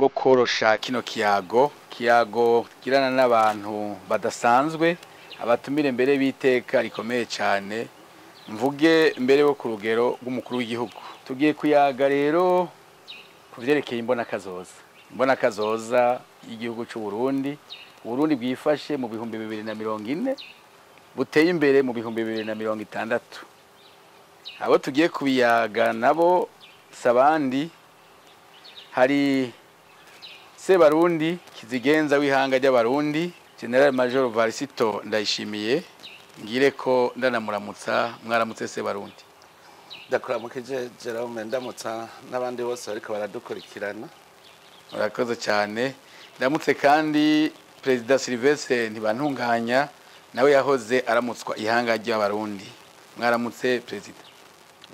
bwo korosha kino kiyago kirana n'abantu badasanzwe abatumire mbere biteka rikomeye cyane mvuge mbere wo ku rugero rw'umukuru w'igihugu tugiye kuyaga rero kuvyerekeye imbona kazoza y'igihugu cy'u Burundi Burundi bwifashe mu bihumbi 2040 buteye imbere mu bihumbi 2060 abo tugiye kubiyaga nabo sabandi hari Sebarundi kizigenza w'ihanga ry'abarundi General Major Varisito Ndayishimiye ngire ko ndanamuramutsa mwaramutse Sebarundi ndakuramukije Jerome ndamutsa n'abandi bose bariko baradukurikirana urakoze cyane ndamutse kandi President Sylvestre Ntibantunganya nawe yahoze aramutswa ihanga ry'abarundi mwaramutse President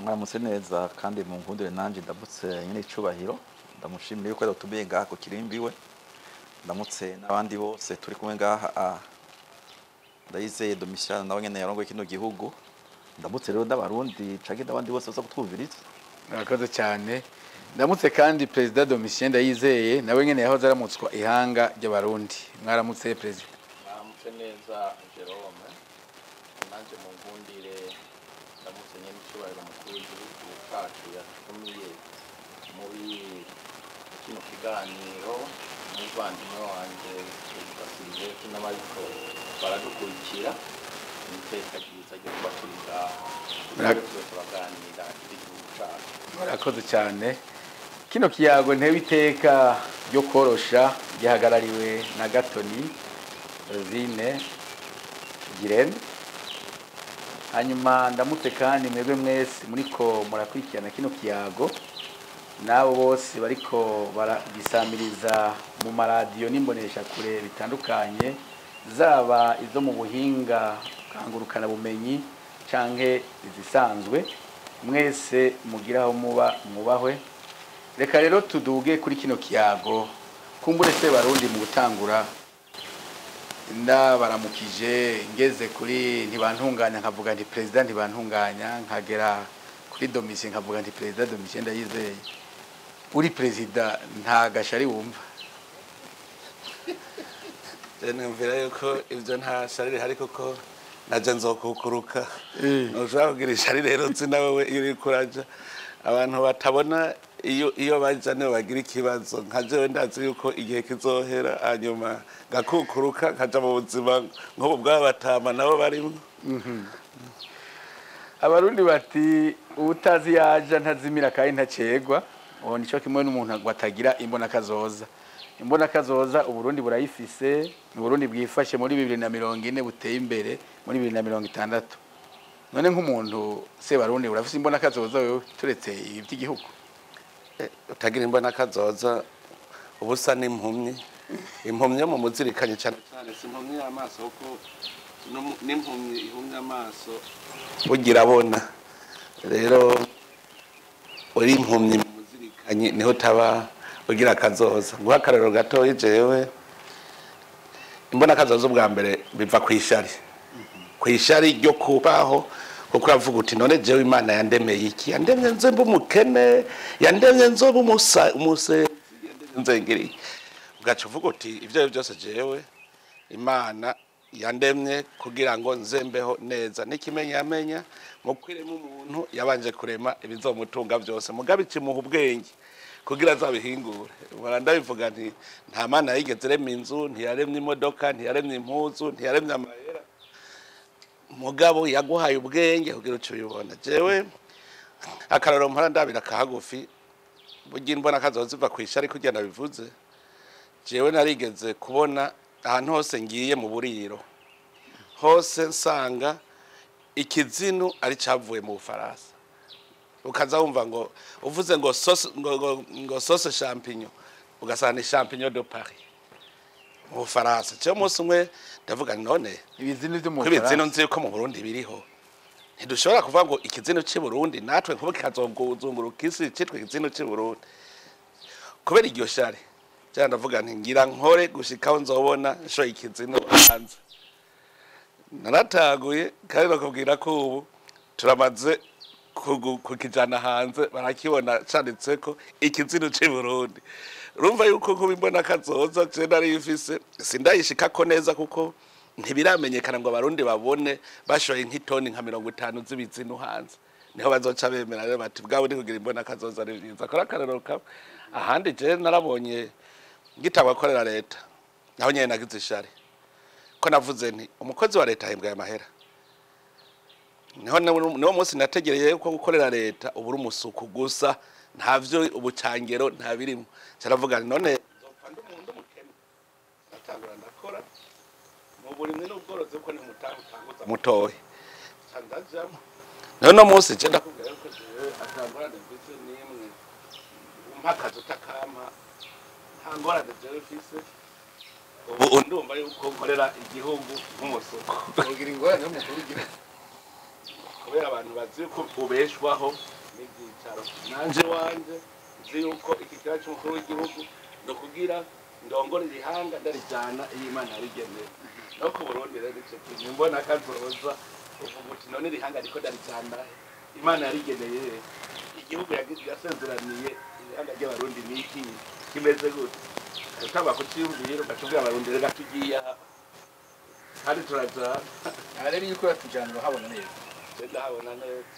mwaramutse neza kandi mu nkundire nanje ndamutse nyine icubahiro ndamushimiye ko yatubiye ngaha ku kirimbiwe ndamutse n'abandi bose turi kumwe ngaha ndayizeye Domitian nawe nyene yarongoye kino gihugu ndamutse rero n'abarundi canke n'abandi bose baza kutwumviriza urakoze cyane ndamutse kandi President Domitian Ndayizeye nawe nyene yahoze aramutswa ihanga ry'abarundi mwaramutse President mwaramutse neza Jerome nanje mu nkundire ndamutse nyene icubahiro mukuru w'igihugu cacu yatumiye muri kino kiganiro n'umuvandimwe wanje Sylvestre n'abariko baradukurikira iteka ryiza ryo kuba turi ngaha turaganira igihugu cacu murakoze cyane kino kiyago ntewe iteka ryo korosha gihagarariwe na Gatoni Rosine Girene hanyuma ndamutse kandi mwebwe mwese muriko murakurikirana kino kiyago nabo bose bariko baragisamiriza mu maradiyo n'imbonesha kure bitandukanye zaba izo mu buhinga kangurukana bumenyi canke izisanzwe mwese mugiraho muba mubahwe reka rero tuduge kuri kino kiyago kumbure Sebarundi mu gutangura ndabaramukije ngeze kuri Ntibantunganya nkavuga nti President Ntibantunganya nkagera kuri Domitian nkavuga nti President Domitian Ndayizeye uri President nta gashari wumva nemvira yuko ivyo nta sharire hari koko naje nzokukuruka noshaka kugira ishari rero nzi nawe iri kuraja abantu batabona iyo baja niyo bagira ikibazo nkajewe ndazi yuko igihe kizohera hanyuma gakukuruka nkaja mu buzima nk'ubu bw'abatama nabo barimo abarundi bati utazi yaja ntazimira kandi ntacegwa uwo nico kimwe n'umuntu batagira imbona kazoza Uburundi burayifise Uburundi bwifashe muri 2040 buteye imbere muri 2060 none nk'umuntu Sebarundi urafise imbona kazoza wewe turetse iby'igihugu utagira imbona kazoza ubusa n'impumyi mu muzirikanye cyane si impumyi y'amaso kuko n'impumyi ihumye amaso ugira abona rero uri impumyi mu muzirikanye niho taba ugira kazoza guha akarero gatoyi jewe imbona kazoza ubwa mbere biva kwishari ryo kubaho kuko uravuga uti none jewe Imana yandemeye iki yandemye nze mbu mukene yandemye nzo umuse nzengiri ugaca uvuga uti ivyo byose jewe Imana yandemye kugira ngo nzembeho neza nikimenya yamenya mu kwirema umuntu yabanje kurema ibizomutunga byose mugabe kimuha ubwenge kugira azabihingure ndabivuga nti nta Mana yigeze rema inzu ntiyaremye imodoka ntiyaremye impuzu ntiyaremye amahera mugabo yaguhaye ubwenge kugira uco ubibona jewe akararo mpara ndabira kahagufi bugira imbona kazoza ziva kwishari kugira nabivuze jewe narigeze kubona ahantu hose ngiye mu buriro hose nsanga ikizinu ari cavuye mu Bufaransa ukaza wumva ngo uvuze ngo sauce champignon ugasanga ni champignon de Paris mu Bufaransa cyo munsi umwe ndavuga none ibizinu byo mu Bufaransa nzi ko mu Burundi biriho ntidushobora kuvuga ngo ikizinu cy'i Burundi natwe nkuko kazonguzunguruka isi cyitwa ikizinu cy'i Burundi kubera iryo shari cyane ndavuga nti ngira nkore gushikaho nzobona sho ikizinu hanze narataguye kandi bakubwira ko ubu turamaze kukijana hanze barakibona canditseko ikizinu cy'i Burundi urumva yuko kuba imbona kazoza je nari ifise sindayishikako neza kuko ntibiramenyekana ngo abarundi babone bashoye nk'itoni nka 50 z'ibizinu hanze niho bazoca bemera rero bati bwabo ni kugira imbona kazoza ari byiza kora karoroka ahandi je narabonye ngitangwa korera leta naho nyene nagize ishari ko navuze nti umukozi wa leta ahembwa amahera niho munsi nategereye ko gukorera leta ubura umusuku gusa ntavyo ubucangero ntabirimo cyaravuga none nzopfanda umuntu mukene natangura ndakora mu burimwe n'ubworozi ko ni mutahutanguza mutoyi candajamo no munsi je ndakubwira ko jewe atangorane mfise nimwe umpakaza utakama ntangorane jewe mfise ubu ndumva yuko nkorera igihugu nk'umusuku kugira ingorane y'umukuru w'igihugu kubera abantu bazi ko ubeshwaho n'ibyicaro nanje wanje nzi yuko iki kibazo cy'umukuru w'igihugu no kugira ndongore irihanga ndarijana Imana yabigeneye no ku Burundi rero ico kintu mbona kazoza uvuga uti none irihanga ariko ndarijana Imana yarigeneye igihugu yasezeraniye irihanga ry'abarundi niki kimeze gute utaba kuciyumvira ugacubwira abarundi rega tugiye hari turajana rero yuko yatujana habona neza ndahabona neza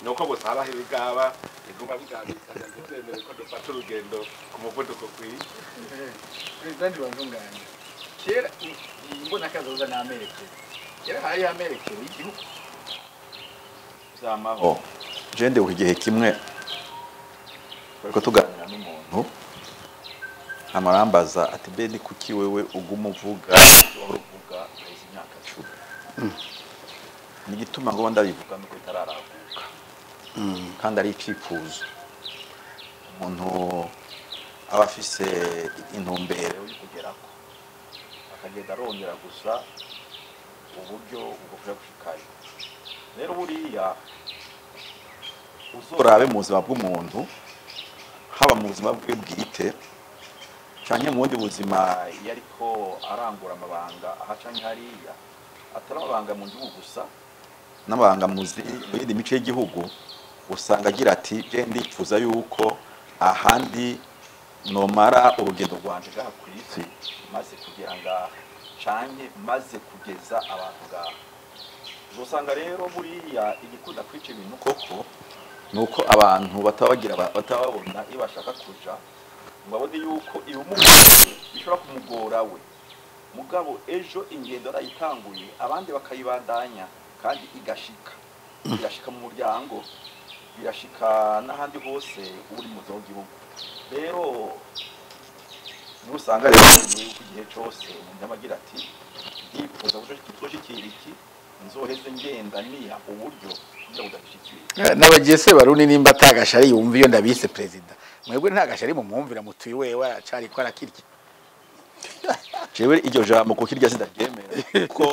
nuko gusa habaho ibigaba iguma bigabikana ntitwemere ko dufata urugendo ku muvuduko kwiye President wazunganye kera imbona kazoza n'amerekero kera hari amerekero y'igihugu zamaho jende igihe kimwe bariko tuganira n'umuntu amarambaza ati be ni kuki wewe uguma uvuga uruvuga izi myaka 10 nigituma ngo ndabivuga nuko itararavuka kandi ari icifuzo umuntu aba afise intumbero yo kugerako akagenda arongera gusa uburyo bwo gushikayo rero buriya uzorabe mu buzima bw'umuntu haba mu buzima bwe bwite canke mu bundi buzima iyo ariko arangura amabanga aha canke hariya atari amabanga mu gihugu gusa n'abanga muzi muri mice y'igihugu usanga agira ati je ndifuza yuko ahandi nomara urugendo rwanje gaha ku isi maze kugira ngaha canke maze kugeza abantu ngaha usanga rero buriya igikunda kwica ibintu koko nuko abantu batababona iyo bashaka kuja ngabone yuko iyo umuntu bishobora kumugora we mugabo ejo ingendo arayitanguye abandi bakayibandanya kandi igashika mu muryango birashika n'ahandi hose uri mu gihugu rero nusanga rero igihe cyose umuntu amagira ati yifuza gushikira iki nzoheze ngenda niya uburyo kugira ngo udashikire n'abagese baruni nimba atagashari yumva iyo ndabise president mwebwe ntagashari mu mwumvira mutuye wewe acari ko arakirya jewe iryo jambo ko kirya sindaryemera kuko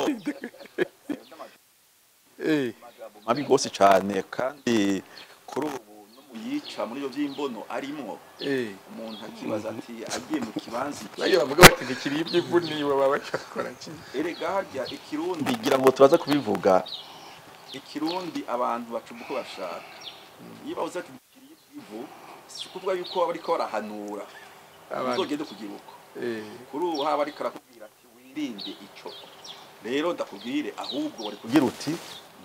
mabi gose cyane kandi kuri ubu no muyica muri yo by'imbono arimo umuntu akibaza ati agiye mu kibanza bayo bavuga bati nikiribye ivuni baba bacakora ki erega harya ikirundi gira ngo tubaza kubivuga ikirundi abantu bacubuko bashaka yiba uzati nikiribye ivu kuvuga yuko bari ko barahanura uzogende kugira uko kuri ubu haba ari karakubwira ati wirinde ico rero ndakubwire ahubwo bari kugira uti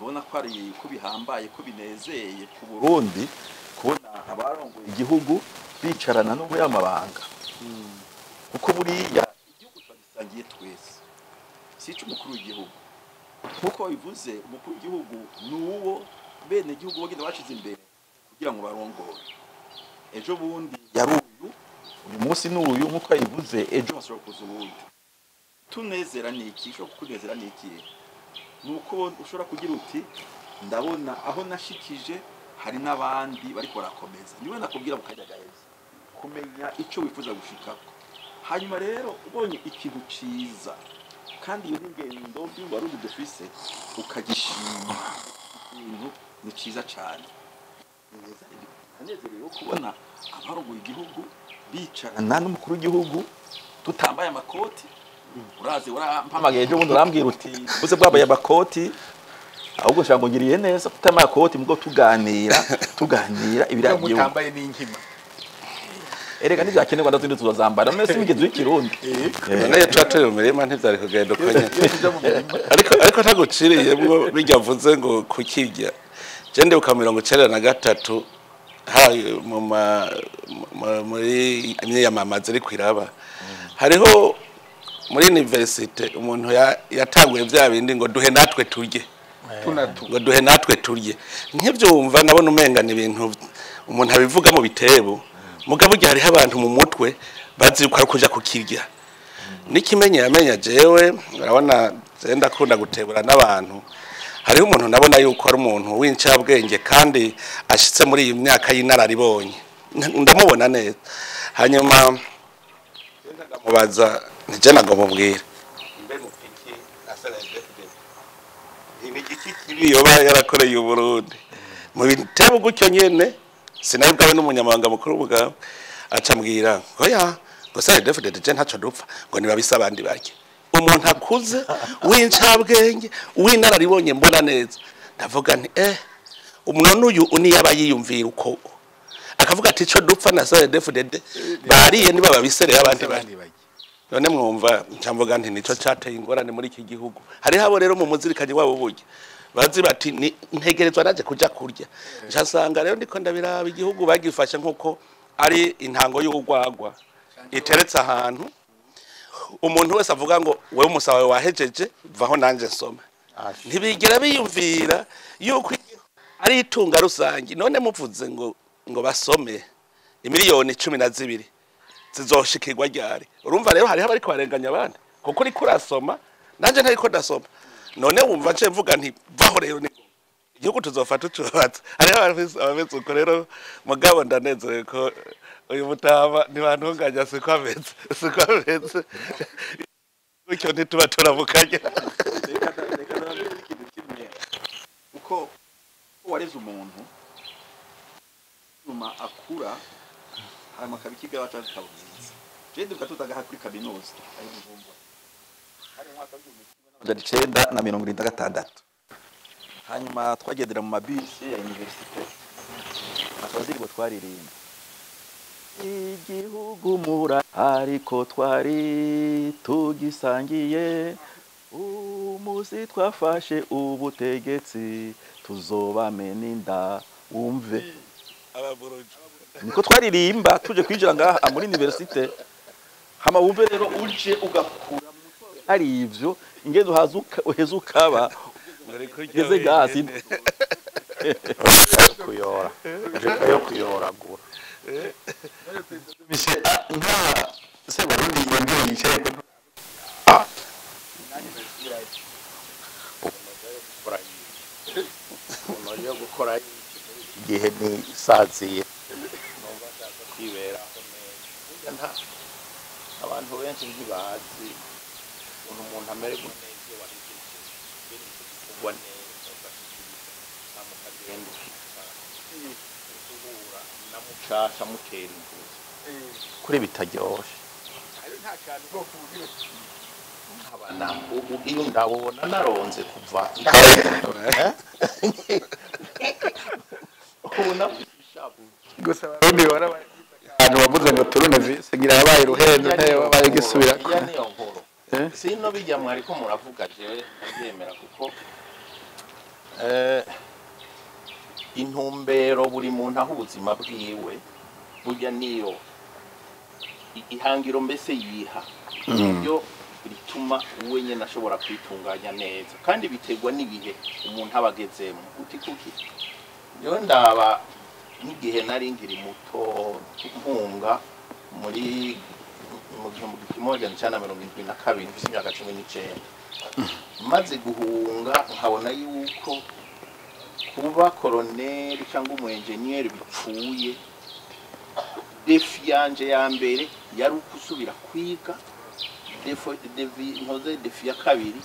ubona ko ari ko bihambaye ko binezeye ku Burundi kubona abarongoye igihugu bicarana no muri amabanga kuko buriya igihugu twagisangiye twese sico umukuru w'igihugu kuko bivuze umukuru w'igihugu nuwo bene igihugu bagenda bashize imbere kugira ngo barongore ejo bundi yaruyu uyu munsi n'uyu nkuko yivuze ejo hasoro kuzubundi tunezera niki cyo kunezera niki nuko ushobora kugira uti ndabona aho nashikije hari nabandi bariko barakomeza niwe nakubwira mukajagaheza kumenya ico wifuza gushikako hanyuma rero ubonye ikintu ciza kandi iyo ngendo by'ubarundi dufise ukagishima ibintu ni ciza cyane nezerewe kubona abarongoye igihugu bicarana n'umukuru w'igihugu tutambaye amakoti urazi urampamagaye ejo bundi urambwira uti uze bwabaye amakoti ahubwo shambo ngiriye neza tutambaye amakoti mugo tuganira ibiragiye mutambaye n'inkima erega nivyakenerwa ndatundi tuzozambara none simigeze w'ikirundi none twatewe mu mirima ntivyari kugenda uko nyene ariko ntaguciriyemwo bijya mvuze ngo kukirya je ndibuka 1993 muri imyiyamamaza iri kwiraba hariho muri universite umuntu yatanguye vya bindi ngo duhe natwe turye ngo duhe natwe turye nk'ivyumva nabona umenga ni ibintu umuntu abivuga mu bitebo mugabo gihe hariho abantu mu mutwe bazi ko kuja kukirya nikimenye yamenya jewe urabona zenda kunda gutebura n'abantu hariho umuntu nabona yuko ari umuntu w'incabwenge kandi ashitse muri iyi myaka y'inararibonye ndamubona neza hanyuma mubaza nije nagomubwira mbe mufiki asalaje ibiki kiri yoba yarakoreye uburundi mu bitebo gutyo nyene sinabibwawe n'umunyamabanga mukuru w'ubugabo acambwira oya ngo sare defudede je ntaco dupfa ngo nibabisa abandi bake umuntu akuze w'incabwenge w'inararibonye mbona neza ndavuga nti umuntu uyu uniyaba yiyumvira uko akavuga ati ico dupfa na sare defudede bariye niba babisere abandi bake none mwumva ncamvuga nti nico cateye ingorane muri iki gihugu hari habo rero mu muzirikanye wabo burya bazi bati ntegerezwa naje kuja kurya ncasanga rero ndiko ndabiraba igihugu bagifashe nkuko ari intango y'ugwagwa iteretse ahantu umuntu wese avuga ngo wewe umusawe wahejeje vaho nanje nsoma ntibigera biyumvira yuko ari itunga rusangi none muvuze ngo basome imiliyoni 12 zizoshikirwa ryari urumva rero hari abari kwarenganya abandi kuko uri kurasoma nanje ntari ko ndasoma none wumva nce mvuga nti vaho rero igihugu tuzofata ucubatse hari abameze uko rero mugabo ndanezerewe ko uyu mutama ntibantunganya siko ameze gutyo ntituba turamukanya uko wareze umuntu nyuma akura hanyuma akabikiga wacu akabuziza je ndibuka tutagaha kuri kaminuza ari Bujumbura hari umwaka w'1976 hanyuma twagendera mu mabisi ya universite akazirwa twaririmba igihugu mura ariko twari tugisangiye umusi twafashe ubutegetsi tuzobamena inda wumve niko twaririmba tuje kwijira ngaha muri universite hama wumve rero uje ugakura ari ivyo ingendo hazuka uheze ukaba geze gasi kuyora yo kuyoragura mise nka se barundi yongeye yicaye yo gukora igihe ni saziye numva ashaka kwiberaho neza nta abantu benshi ntibazi umuntu amererwa neza wahigeje kugwa neza amukagenda guhura na mushasha mutera imvuzo kuri bitaryoshe nta kantu ko kugira abana iyo ndabona naronze kuva gusa barundi abantu bavuze ngo turune sigira yabaye ruhendo ntaye wabaye gisubira sino bijya mwari ko muravuga jewe ndabyemera kuko intumbero buri muntu aho ubuzima bwiwe burya niyo ihangiro mbese yiha ibyo bituma uwe nyene ashobora kwitunganya neza kandi bitegwa n'ibihe umuntu abagezemo uti kuki yo ndaba n'igihe nari ngiri muto mpunga muri mu 1972 imyaka 19 maze guhunga nkabona yuko kuba koloneli cyangwa umwenjeniyeri bipfuye defi yanje ya mbere yari ukusubira kwiga defi ya kabiri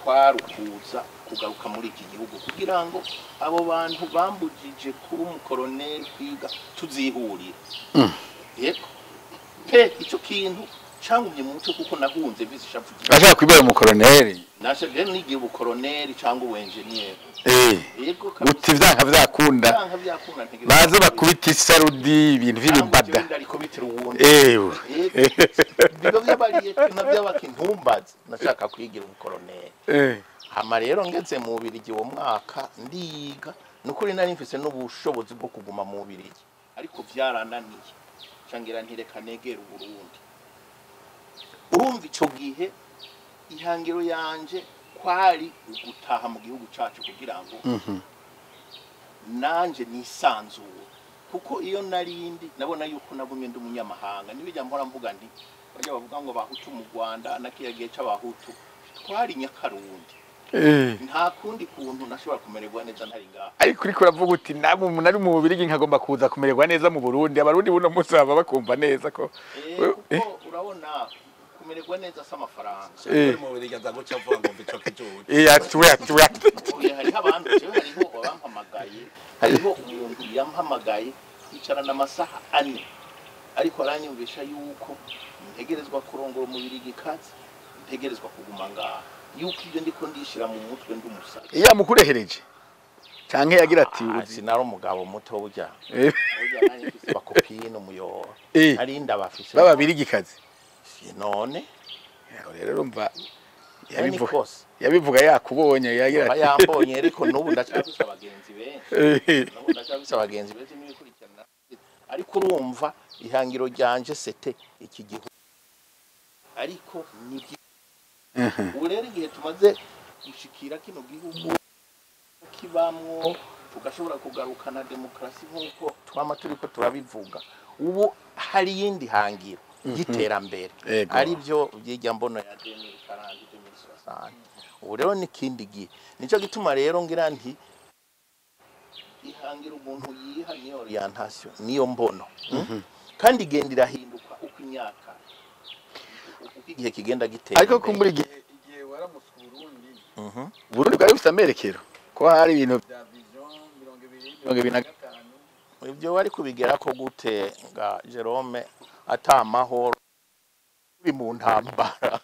kwarukuza kugaruka muri iki gihugu kugira ngo abo bantu bambujije kuba umukoloneli kwiga tuzihurira yego pe icyo kintu cangumye mu mutwe kuko nahunze visi shavuga bashaka kwibera mu koroneri nashe rero nigiye ubukoroneri cyangwa uwenjeniyeri yego guti vyanka vyakunda cyangwa byakunda ntegera baze bakubita isarudi ibintu vy'ibibada ariko bitira uwundi ewe biba byabariye n'abyabakintumbaza nashaka kwigira ubukoroneri hama rero ngeze mu Bubiligi wo mwaka ndiga nukuri nari mfise n'ubushobozi bwo kuguma mu Bubiligi ariko vyarananiye cangira ntireka negera Burundi urumva ico gihe ihangiro yanje kwari ugutaha mu gihugu cacu kugira ngo nanje nisanzuwe kuko iyo narindi nabona yuko nagumye ndi umunyamahanga nibijya mpora mvuga nti bajya bavuga ngo bahutu mu Rwanda nakiyagiye c'abahutu twari Nyakarundi nta kundi kuntu nashobora kumererwa neza ntari ngaha ariko uriko uravuga uti namwe umuntu ari mu Bubiligi nkagomba kuza kumererwa neza mu Burundi abarundi buno munsi baba bakumva neza ko kuko urabona kumererwa neza s'amafaranga mu Bubiligi aza guca avuga ngo mbico kijuju hariho abantu hariho bampamagaye hariho umuntu yampamagaye yicarana amasaha 4 ariko aranyumvisha yuko ntegerezwa kurongora mu Bubiligi kazi ntegerezwa kuguma ngaha yuko ibyo ndiko ndishira mu mutwe ndumusa iya mukurehereje canke yagira ati sinari umugabo muto burya burya nani mfise bakopine umuyo ari ndabafise baba Birigikazi none rero urumva yabivuga yakubonye yagira ati yambonye ariko nubu ndacabisa abagenzi benshi nubu ndacabisa abagenzi benshi nibikurikirana ariko urumva ihangiro ryanje sete iki gihugu ariko ni urere igihe tumaze gushikira kino gihugu kibamwo tugashobora kugarukana demokrasi nkuko twama turiko turabivuga ubu hari yindi hangiro y'iterambere ari byo byijya mbono ya 2040 ubu rero ni kindi gihe nico gituma rero ngira nti ihangiro umuntu yiha ni orientation niyo mbono kandi gendira hinduka uko imyaka igihe kigenda gitera ariko kumbura igihe waramuswe Burundi bwari bufite amerekero ko hari ibintu bya vision 2025 ibyo wari kubigera ko gute nga Jerome atamahoro uri mu ntambara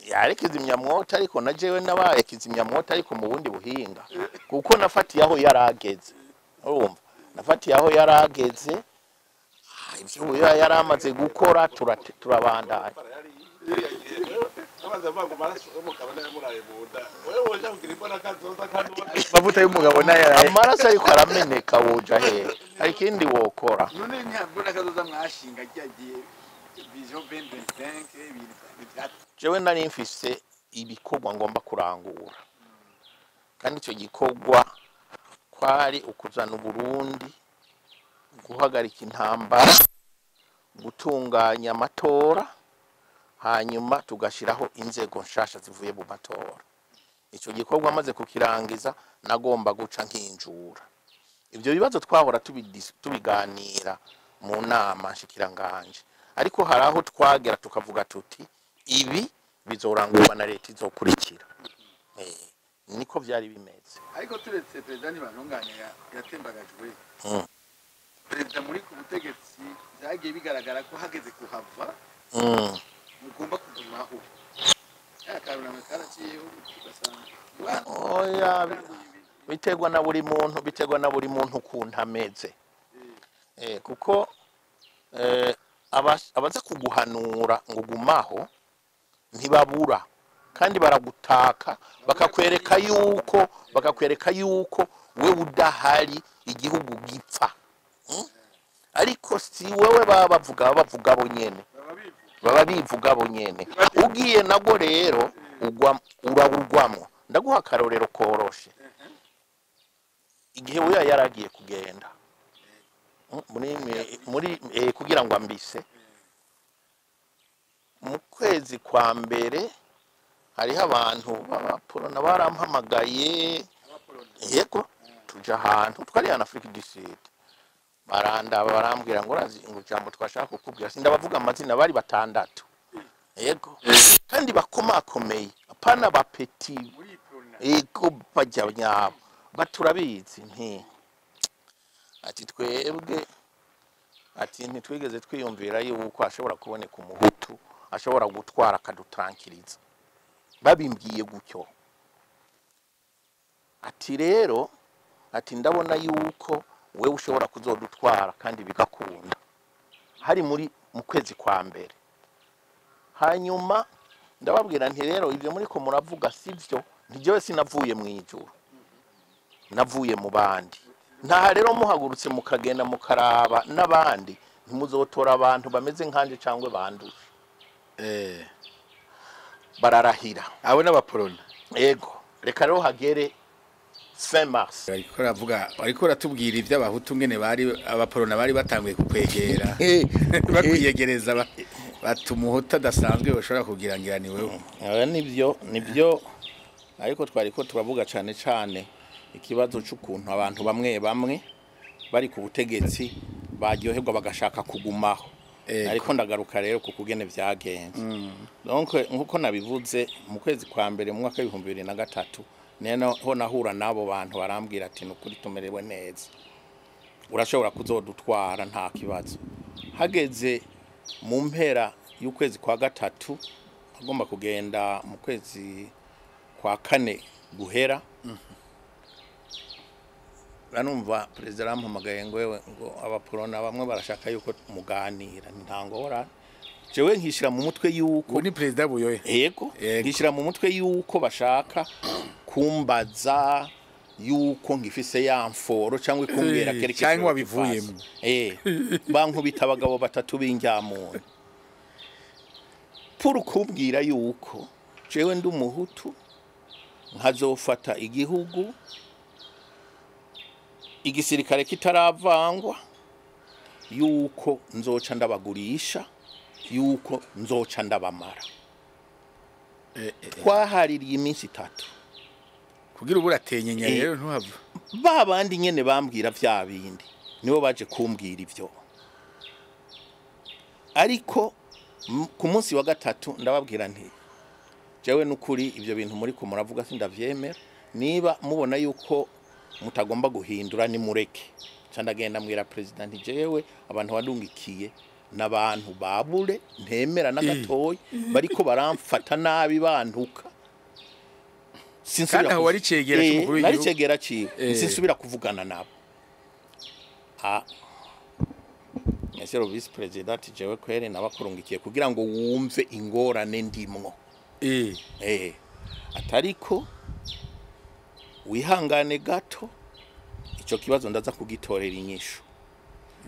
yari kizimyamwoto ariko na jewe nabaye kizimyamwoto ariko mu bundi buhinga kuko nafatiye aho yarageze urumva nafatiye aho yarageze ibyo yaramaze gukora turabandanya mavuta y'umugabo naye amaraso ariko arameneka woja he hari kindi wokora none nyambona kazoza mwashinga ryagiye vision 2025 jewe nari mfise ibikorwa ngomba kurangura kandi icyo gikorwa kwari ukuzana Burundi guhagarika intambara gutunganya amatora hanyuma tugashiraho inzego nshasha zivuye mu matora ico gikorwa amaze kukirangiza nagomba guca nkinjura ivyo bibazo twahora tubiganira mu nama nshikiranganje ariko haraho twagera tukavuga tuti ibi bizorangurwa na leta izokurikira niko vyari bimeze ariko turetse president ntibantunganya yatembagajwe perezida muri ku butegetsi byagiye bigaragara ko hageze kuhava mugomba kugumaho yakaruna karaciyeho tugasanga oya biterwa na buri muntu kuntameze kuko abaza kuguhanura ngo gumaho ntibabura kandi baragutaka bakakwereka yuko we udahari igihugu gipfa ariko si wewe baba bivuga bo nyene ugiye nago rero urabugwamo ndaguha akarorero koroshe igihe we yaragiye kugenda muri kugira ngo ambise mu kwezi kwa mbere hariho abantu b'Abaporona barampamagaye yego tuja ahantu twari hano Afrika du Sud barambwira ngo urazi ngo jambo twashaka kukubwira sindabavuga amazina bari batandatu yego kandi bakomakomeye apana bapeti yego bajya nyabo baturabizi nti ati twebwe ati ntitwigeze twiyumvira yuko ashobora kuboneka umuhutu ashobora gutwara akadutarankiriza babimbwiye gutyo ati rero ati ndabona yuko wewe ushobora kuzodutwara kandi bigakunda hari mu kwezi kwa mbere hanyuma ndababwira nti rero ibyo muri ko muravuga sivyo ntijewe sinavuye mu ijuru navuye mu bandi nta rero muhagurutse mukagenda mukaraba n'abandi ntimuzotora abantu bameze nkanje cyangwa banduje bararahira abo n'abaporona ego reka rero hagere fin mars ariko ratubwira iby'abahutu ngene bari abaporona bari batanguye kukwegera bakwiyegereza batumuhuta adasanzwe bashobora kugira ngira ni wewe nibyo ariko twariko turavuga cyane cyane ikibazo cy'ukuntu abantu bamwe bari ku butegetsi baryoherwa bagashaka kugumaho ariko ndagaruka rero ku kugene vyagenze donc nkuko nabivuze mu kwezi kwa mbere mu mwaka 2003 neno ho nahura nabo bantu barambwira ati nukuri tumerewe neza urashobora kuzodutwara nta kibazo hageze mu mpera y'ukwezi kwa gatatu agomba kugenda mu kwezi kwa kane guhera ranumva president arampamagaye ngo abaporona bamwe barashaka yuko muganira ntangora jewe nkishira mu mutwe yuko ni president buyoye yego nkishira mu mutwe yuko bashaka kumbaza yuko ngifise yamforo cyangwa ikumbwira kerekeye cyangwa wabivuyemo bankubita abagabo batatu b'injyamuntu pour kumbwira yuko jewe ndi umuhutu nkazofata igihugu igisirikare kitaravangwa yuko nzoca ndabagurisha yuko nzoca ndabamara twahaririye iminsi 3 kugira uburatenyenya rero ntuhava babandi nyene bambwira vya bindi nibo baje kumbwira ivyo ariko ku munsi wa gatatu ndababwira nti jewe nukuri ivyo bintu muri ko muravuga sindavyemera niba mubona yuko mutagomba guhindura ni mureke candagenda mwira president jewe abantu badungikiye n'abantu babure ntemera n'agatoyi bariko baramfata nabi bantuka sinsubira wari cegera cy'umukuru w'igihugu nari cegera ciwe sinsubira kuvugana nabo Monsieur le Vice President jewe kwere nabakurungikiye kugira ngo wumve ingorane ndimwo atariko wihangane gato icyo kibazo ndaza kugitorera inyishu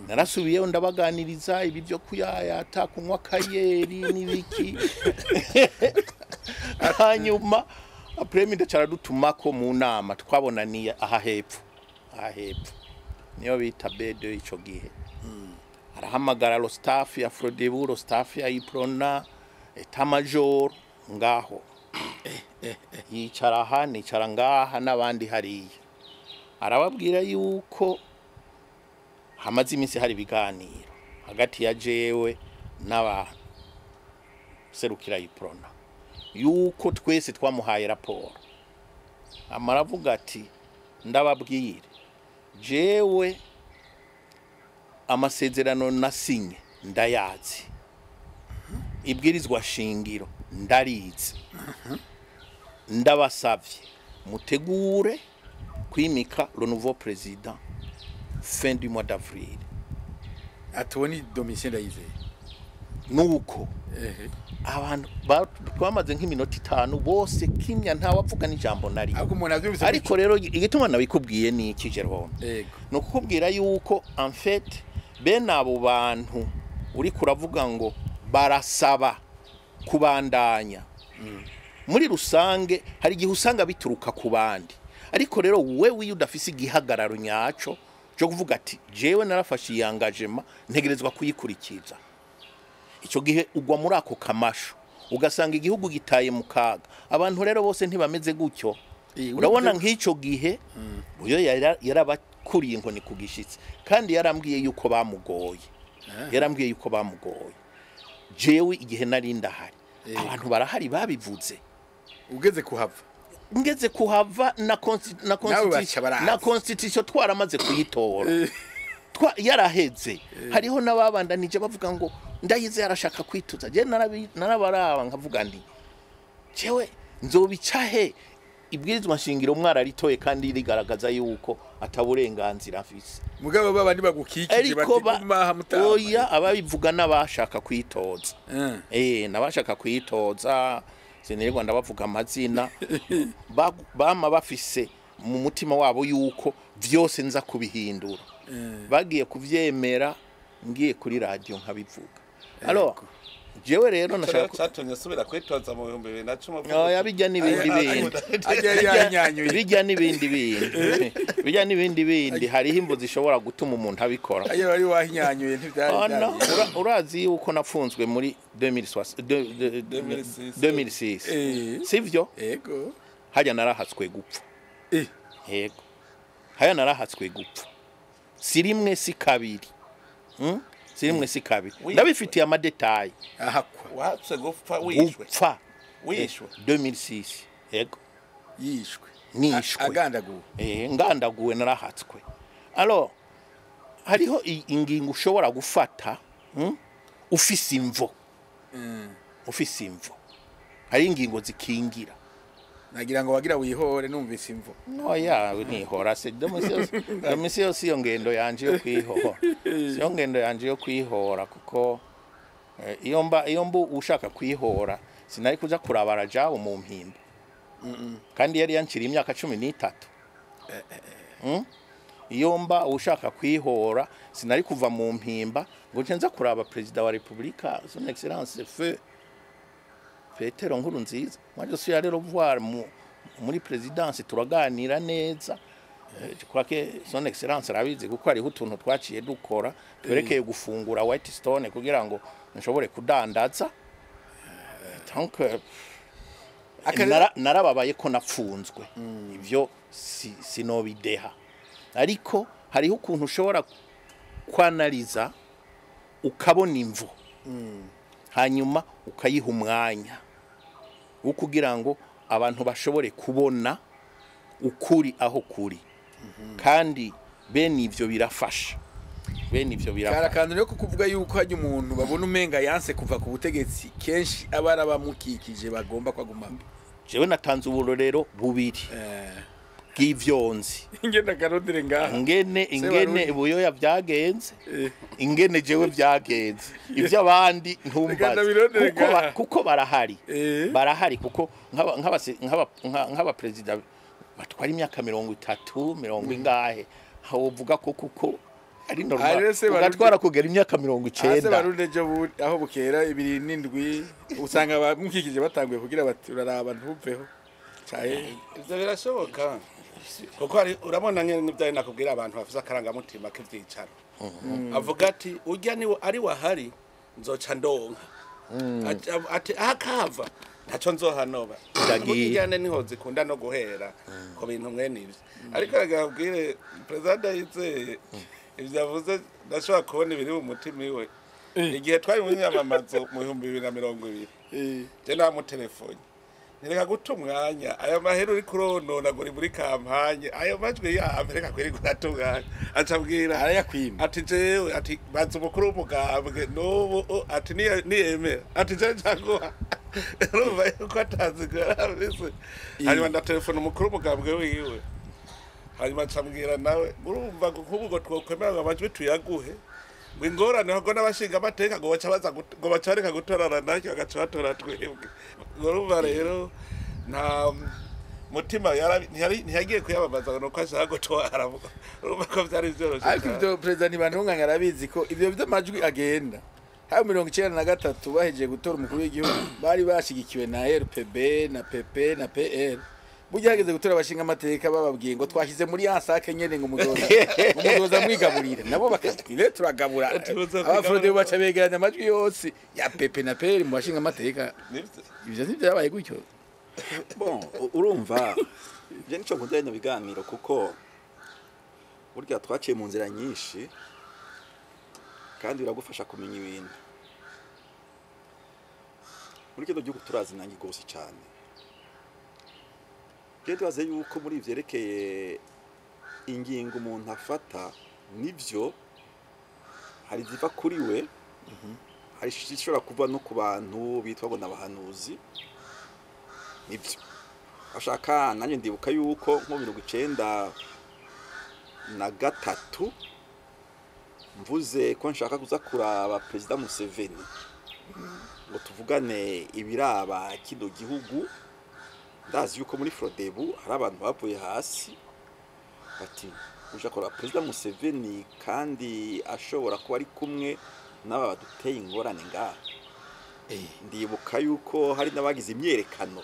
narasubiyeho ndabaganiriza ibi byo kuyayata kunywa kayeri n'ibiki hanyuma apremide caradutumako mu nama twabonaniye aha hepfo niyo bita B2 ico gihe arahamagara lo staff ya Frodebu lo staff ya Iprona eta major ngaho yicara nicara ngaha n'abandi hariya arababwira yuko hamaze iminsi hari biganiro hagati ya jewe n'aba serukira Iprona yuko twese twamuhaye raporo amaravuga ati ndababwire jewe amasezerano nasinye ndayazi ibwirizwa shingiro ndarize ndabasavye mutegure kwimika le nouveau président fin du mois d'avril atoni Domitien Ndayizeye nuko abantu twamaze nk'iminota 5 bose kimya nta wavugana ijambo nari ariko rero igituma nabikubwiye ni iki Jerome no kukubwira yuko en fait bene abo bantu uri kuravuga ngo barasaba kubandanya muri rusange hari igihe usanga bituruka ku bandi ariko rero wewe udafise igihagararo nyaco cyo kuvuga ati jewe narafashe yangagema ntegerezwa kuyikurikiza icyo gihe ugwa muri ako kamasho ugasanga igihugu gitaye mu kaga abantu rero bose ntibameze gutyo urabona nk'icyo gihe uyo yarabakuriye ngo ni kugishitse kandi yarambwiye yuko bamugoye jewe igihe nari ndahari abantu barahari babivuze ngeze kuhava na constitution twaramaze kuyitora yaraheze hariho n'ababandanije bavuga ngo ndayize yarashaka kwituza je narabaraba nkavuga ndi jewe nzobicahe ibwirizwa nshingiro mwararitoye kandi rigaragaza yuko ataburenganzira afise mugabo baba ndi bagukikije batigumaha mutama oya ababivuga n'abashaka kwitoza nabashaka kwitoza sinirwa ndabavuga amazina bama bafise mu mutima wabo yuko vyose nza kubihindura bagiye kuvyemera ngiye kuri radio nkabivuga alors jewe rero nashaka cyatumye subira kwitoza mu 2010 oya bijya n'ibindi bindi hariho imbo zishobora gutuma umuntu abikora ayo bari wahinyanyuye ntivyari urazi yuko nafunzwe muri 2006 sivyo yego hajya narahatswe gupfa yego haya narahatswe gupfa si rimwe si kabiri sirimwe si kabiri ndabifitiye amadetayi ahakwa wahatse gupfa wishwe 2006 yego yishwe nishwe agandaguwe ngandaguwe narahatswe alors hariho ingingo ushobora gufata ufise imvo hari ingingo zikingira nagira ngo wagira wihore numvise imvo oya nihora se domisi yose iyo ngendo yanje yo kwihora siyo ngendo yanje yo kwihora kuko iyo mba ushaka kwihora sinari kuja kurabara jawo mu mpimba kandi yari yancira imyaka 13 iyo mba ushaka kwihora sinari kuva mu mpimba ngo nza kuraba president wa republika son excellence feu Petero Nkurunziza mwaje suya rero voir muri presidence turaganira neza kwake son excellence arabizi kuko ari utuntu twaciye dukora twerekeye gufungura White Stone kugira ngo nshobore kudandaza donc narababaye ko napfunzwe ivyo sinobideha ariko hariho ukuntu ushobora kwanaliza ukabona imvo hanyuma ukayiha umwanya wo kugira ngo abantu bashobore kubona ukuri aho kuri kandi bene ivyo birafasha karakantu rero kukuvuga yuko hajya umuntu babona umenga yanse kuva ku butegetsi kenshi abara bamukikije bagomba kwaguma jewe natanze uburorero bubiri bw'ivyonzi ingene karodire ngaha ingene buyoya byagenze ingene jewe byagenze ivyo abandi ntumbaza kuko barahari kuko nk'aba president batwara imyaka 30 40 ingahe hawovuga ko kuko ari normal ugatwara kugera imyaka 90 ase barudeje aho bukera 27 usanga bamukikije batanguye kugira bati uraraba ntuveho caye ivyo birashoboka kuko ari urabona nyene n'ivyari nakubwira abantu bafise akarangamutima k'ivyicaro avuga ati urya ni ari wahari nzoca ndonka ati akava ntaco nzohanoba ndagiyane niho zikunda no guhera ko bintu mwene ivyo ariko agabwire president yizeye ivyo avuze ndashobora kubona ibiri mu mutima iwe igihe twari mu nyamamazo mu 2020 je namutelefone nireka guta umwanya aya mahero uri kuronona ngo uri muri kampanye ayo majwi yamereka kweri guratunganya acabwira arayakwima ati jewe ati baza umukuru w'umugambwe n'ubu ati niyemera ati je ntaguha urumva yuko atazigara bise hanyuma ndatelefona umukuru w'umugambwe wiwe hanyuma acambwira nawe urumva nk'ubu twokwemera amajwi tuyaguhe ingorane ahubwo n'abashinga amateka ngo baca bareka gutorana nacyo bagaca batora twebwe urumva rero nta mutima ntiyagiye kuyamamaza nuko ashaka gutwara urumva ko byari byoroshye ariko ibyo perezida Ntibantunganya arabizi ko ibyo by'amajwi agenda hayo 93 bahejeje gutora umukuru w'igihugu bari bashigikiwe na RPB na PP na PL bugihageze gutora abashinga amateka bababwiye ngo twashyize muri yansake nyene ngo umudoza mwigaburira nabo bakatwire turagabura abafrode baca begeranya amajwi yose ya Pepe na Peri mu bashinga amateka ivyo byabaye gutyo bon urumva je nico nkunda no biganiro kuko burya twaciye mu nzira nyinshi kandi biragufasha kumenya ibintu muri cyo gihugu turazi nangi gose cyane Kete waze yuko muri ivyerekeye ingingo umuntu afata nivyo hari ziva kuri we hari ishobora kuva no ku bantu bitwa ngo n'abahanuzi nibyo ashaka nanjye ndibuka yuko nko 1993 mvuze ko nshaka kuza kuraba Perezida Museveni ngo tuvugane ibiraba kino gihugu ndazi yuko muri Frodebu hari abantu bavuye hasi bati uje akora Perezida Museveni kandi ashobora kuba ari kumwe n'aba baduteye ingorane ngaha ndibuka yuko hari n'abagize imyerekano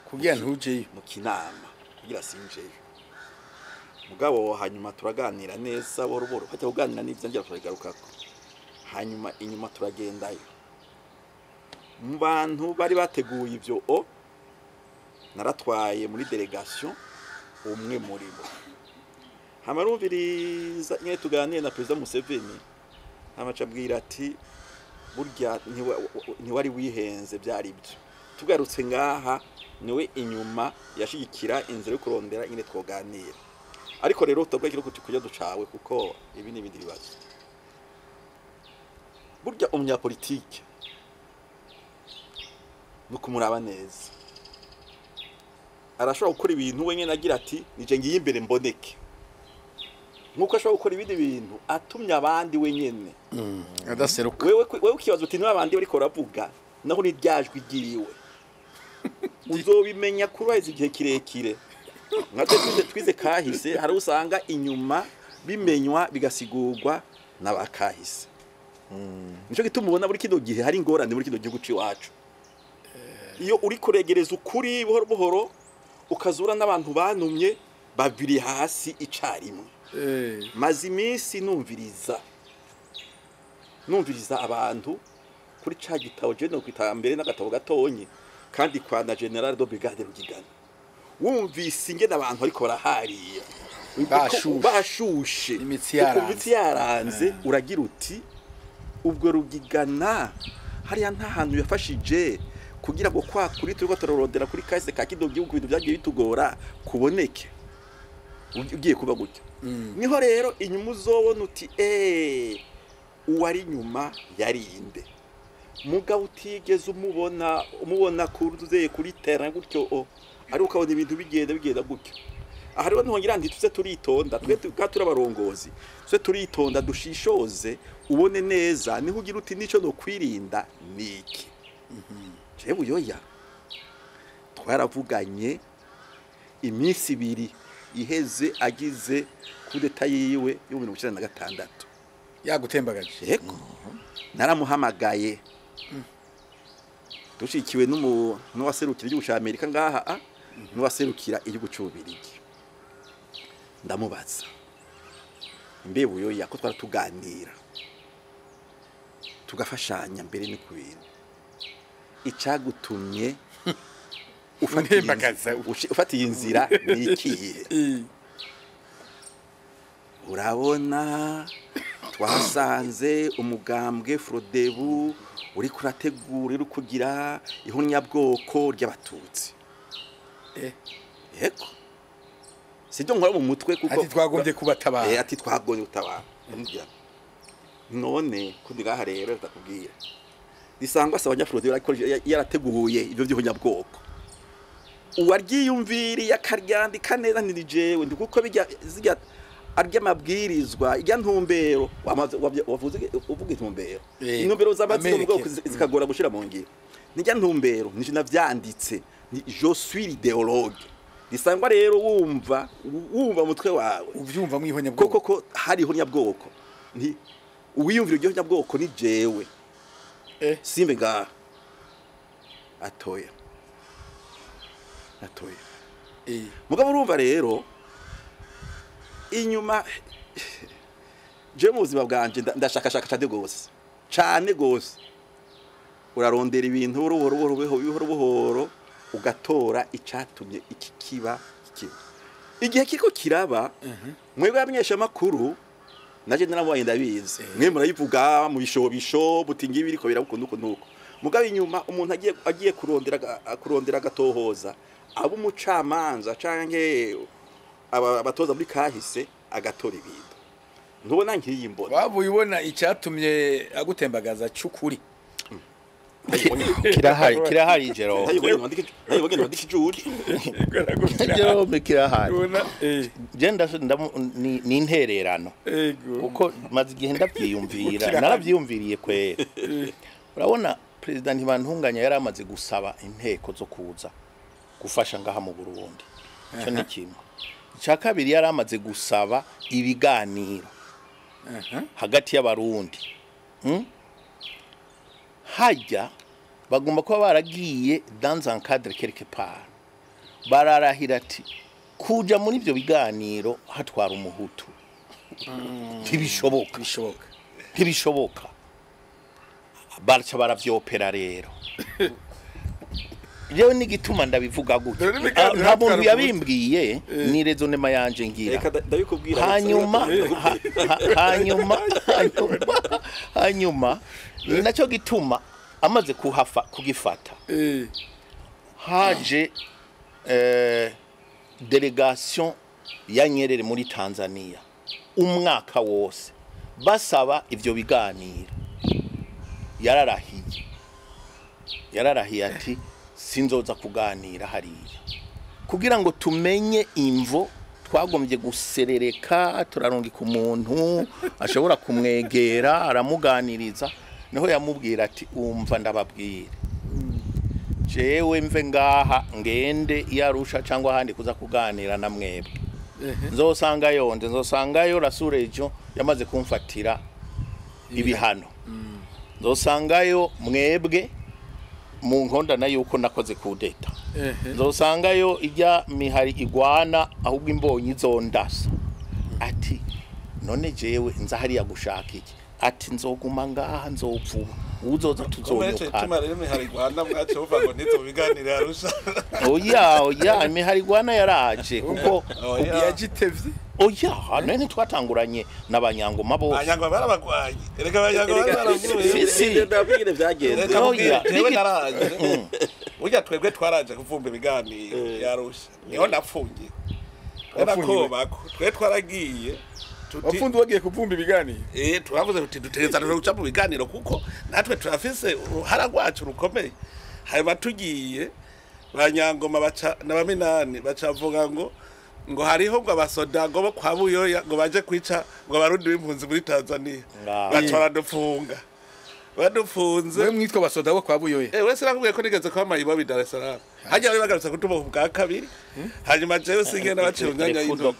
kugira ntujeyo mu kinama kugira sinjeyo mugabo hanyuma turaganira neza boroboro hajya kuganira n'ivyo ngira turagarukako hanyuma inyuma turagendayo mu bantu bari bateguye ivyo naratwaye muri delegation umwe muri bo hamarumviriza nyine tuganire na Perezida Museveni amacabwira ati burya ntiwari wihenze byari byo tugarutse ngaha niwe inyuma yashigikira inzira yo kurondera nyine twoganira ariko rero tubwe kiro kujya ducawe kuko ibi n'ibindi bibazo burya umunyapolitike nukumuraba neza arashobora gukora ibintu wenyine agira ati nije ngiye imbere mboneke nkuko ashobora gukora ibindi bintu atumye abandi wenyene adaseruka wewe ukibaza uti n'abandi bari ko ravuga naho ni ryajwi giriwe uzobimenya kurwaheza igihe kirekire nkatwe twize kahise hari usanga inyuma bimenywa bigasigurwa n'abakahise nico gituma ubona buri kino gihe hari ingorane muri kino gihugu ciwacu iyo uri kuregereza ukuri buhoro buhoro ukazura n'abantu banumye babiri hasi icarimwe maze iminsi numviriza abantu kuri ca gitabo je no kwitambere n'agatabo gatonye kandi kwa na General de Brigade Rugigana wumvise ingene abantu ariko barahariya bashushe imitsi yaranze uragira uti ubwo Rugigana hariya nta hantu yafashije kugira ngo kwa kuri turiko turarondera kuri kahise ka kido gihugu bintu byagiye bitugora kuboneke ugiye kuba gutyo niho rero inyuma uzobona uti uwari nyuma yarinde mugabo utigeze umubona kuruze kuri terrain gutyo ari ukabona ibintu bigenda gutyo aha rero nihongira ndi tuze turitonda twe turabarongozi tuze turitonda dushishoze ubone neza niho ugira uti nico no kwirinda niki je buyoya twaravuganye iminsi ibiri iheze agize kudeta yiwe yo 1996 yagutembagaje yego naramuhamagaye dushikiwe n'uwaserukira igihugu cya Amerika ngaha n'uwaserukira igihugu cy'Ububirigi ndamubaza mbe buyoya ko twaratuganira tugafashanya mbere ni ku bintu icagutumye ufatiye inzira nikiye urabona twasanze umugambwe Frodebu uri kurategura uri kugira ihunyabwoko ry'abatutsi yego sibyo nkora mu mutwe kuko ati twagombye kubatabara ati twagombye gutabara none kundigaha rero ndakubwira bisangwa se abanyafrodebu yarateguye ibyo by'ihunyabwoko uwaryiyumviriye akaryandika neza nirijewe ndi kuko bijya zijya arya mabwirizwa ijya ntumbero wavuze uvuga intumbero intumbero z'abatsi mu bwoko zikagora gushira mu ngiro nijya ntumbero nije navyanditse ni je suis l'idéologue bisangwa rero wumva mutwe wawe uvyumva mwihonya bwoko koko hari honya bwoko nti uwiyumvira iryo honya bwoko ni jewe simbe nga atoya mugabo urumva rero inyuma je mu buzima bwanje ndashakashaka cyane gose urarondera ibintu buhoro ugatora icatumye iki kiba igihe kiko kiraba mwebwe abanyesha makuru naje naramubaye ndabizi mwe murayivuga mu bishobisho butingi biriko birabuko nuko mugabo inyuma umuntu agiye kurondera gatohoza abo umucamanza canke abatoza muri kahise agatora ibintu ntubona nk'iyi mbona wabuye ubona icyatumye agutembagaza cy'ukuri kirahari Jerome Jerome kirahari ni intererano kuko maze igihe ndabyiyumvira narabyiyumviriye kwera urabona President Ntibantunganya yari amaze gusaba inteko zo kuza gufasha ngaha mu Burundi cyo ni kimwe icya kabiri yari amaze gusaba ibiganiro hagati y'abarundi hajya bagomba kuba baragiye dans un cadre quelque part bararahira ati kuja muri ibyo biganiro hatwara umuhutu ntibishoboka barca baravyopera rero jewe n'igituma ndabivuga gutyo nta muntu yabimbwiye ni rezonema yanje ngira hanyuma ni nacyo gituma amaze kugifata haje delegation ya Nyerere muri Tanzania umwaka wose basaba ivyo biganiro yararahiye ati sinzoza kuganira hariya kugira ngo tumenye imvo twagombye guserereka turarungika umuntu ashobora kumwegera aramuganiriza niho yamubwira ati umva ndababwire jewe mve ngaha ngende yarusha cyangwa handi kuza kuganira na mwebwe nzosangayo rasurejo yamaze kumfatira ibihano nzosangayo mwebwe mu nkonda na yuko nakoze kudeta nzosangayo ijya mihari igwana ahubwo imbonyi zondasa ati none jewe nzahariya gushaka iki ati nzoguma ngaha nzopfuba uzoza tuzonyukana oya imihari igwana yaraje kuko yagitevye oya none twatanguranye n'abanyangoma bose abanyangoma barabagwanye erega abanyangoma baravuye ndabwire byagenze jewe naraje burya twebwe twaraje kuvumba ibiganiro yarusha niho napfungiye nakobako twe twaragiye wafundi wagiye kuvumba ibiganiro turavuze tuti dutegeza no guca mu biganiro kuko natwe turafise uruhara rwacu rukomeye hanyuma tugiye banyangoma baca n'abaminani bacavuga ngo hariho ngo abasoda ngo bo kwa Buyoya ngo baje kwica ngo abarundi b'impunzi muri Tanzania batora badufunze we mwitwa basoda bo kwa Buyoya wese nakubwiye ko nigeze kwa Mayibo bi Dar es Salaam hajya bari bagarutse kutuba bwa kabiri hanyuma jewe singena bacira umwanya y'inzo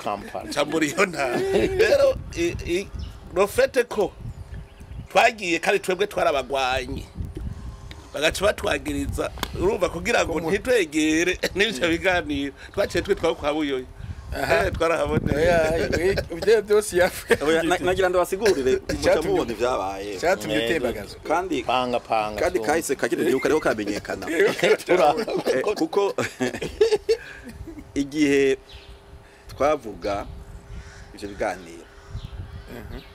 camburi yo nta rero rofete ko twagiye kari twebwe twarabagwanye bagaca batwagiriza urumva kugira ngo ntitwegere n'ibyo biganiro twaciye twitwa kwa Buyoya twarahaboneye ibyo byose yafuye nagira ndo basigurire mucamubone vyabaye cyatumye tembagazo kandi panga kandi kahise kakiri gihugu ariho kamenyekana kuko igihe twavuga ivyo biganiro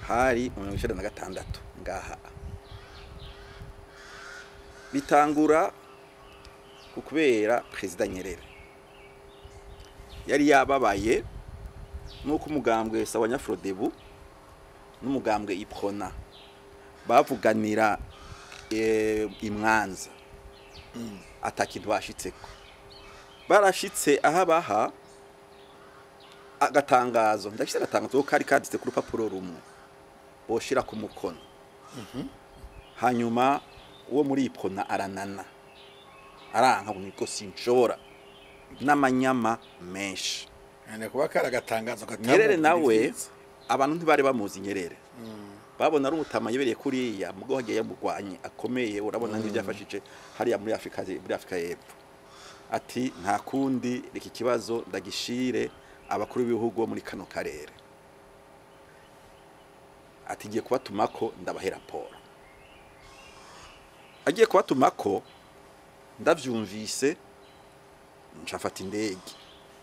hari mu 1996 ngaha bitangura kubera President Nyerere yari yababaye nuko umugambwe Sawanya Frodebu n'umugambwe Iprona bavuganira imwanza atakintu bashitseko barashitse ahabaha agatangazo ndashitse agatangazo kari kaditse ku rupapuro rumwe boshira ku mukono hanyuma uwo muri Iprona aranana aranka niko sinshobora n'amanyama menshi ane kuba karagatangazo Nyerere nawe abantu ntibari bamuzi Nyerere babona ari umutama yibereye kuri ya mugo hagiye yamugwanye akomeye urabona n'ibyo yafashije hariya muri Afrika y'Epfo ati nta kundi iki kibazo ndagishire abakuru b'ibihugu muri kano karere ati giye kubatumako ndabahera raporo agiye kubatumako ndavyumvise nshafata indege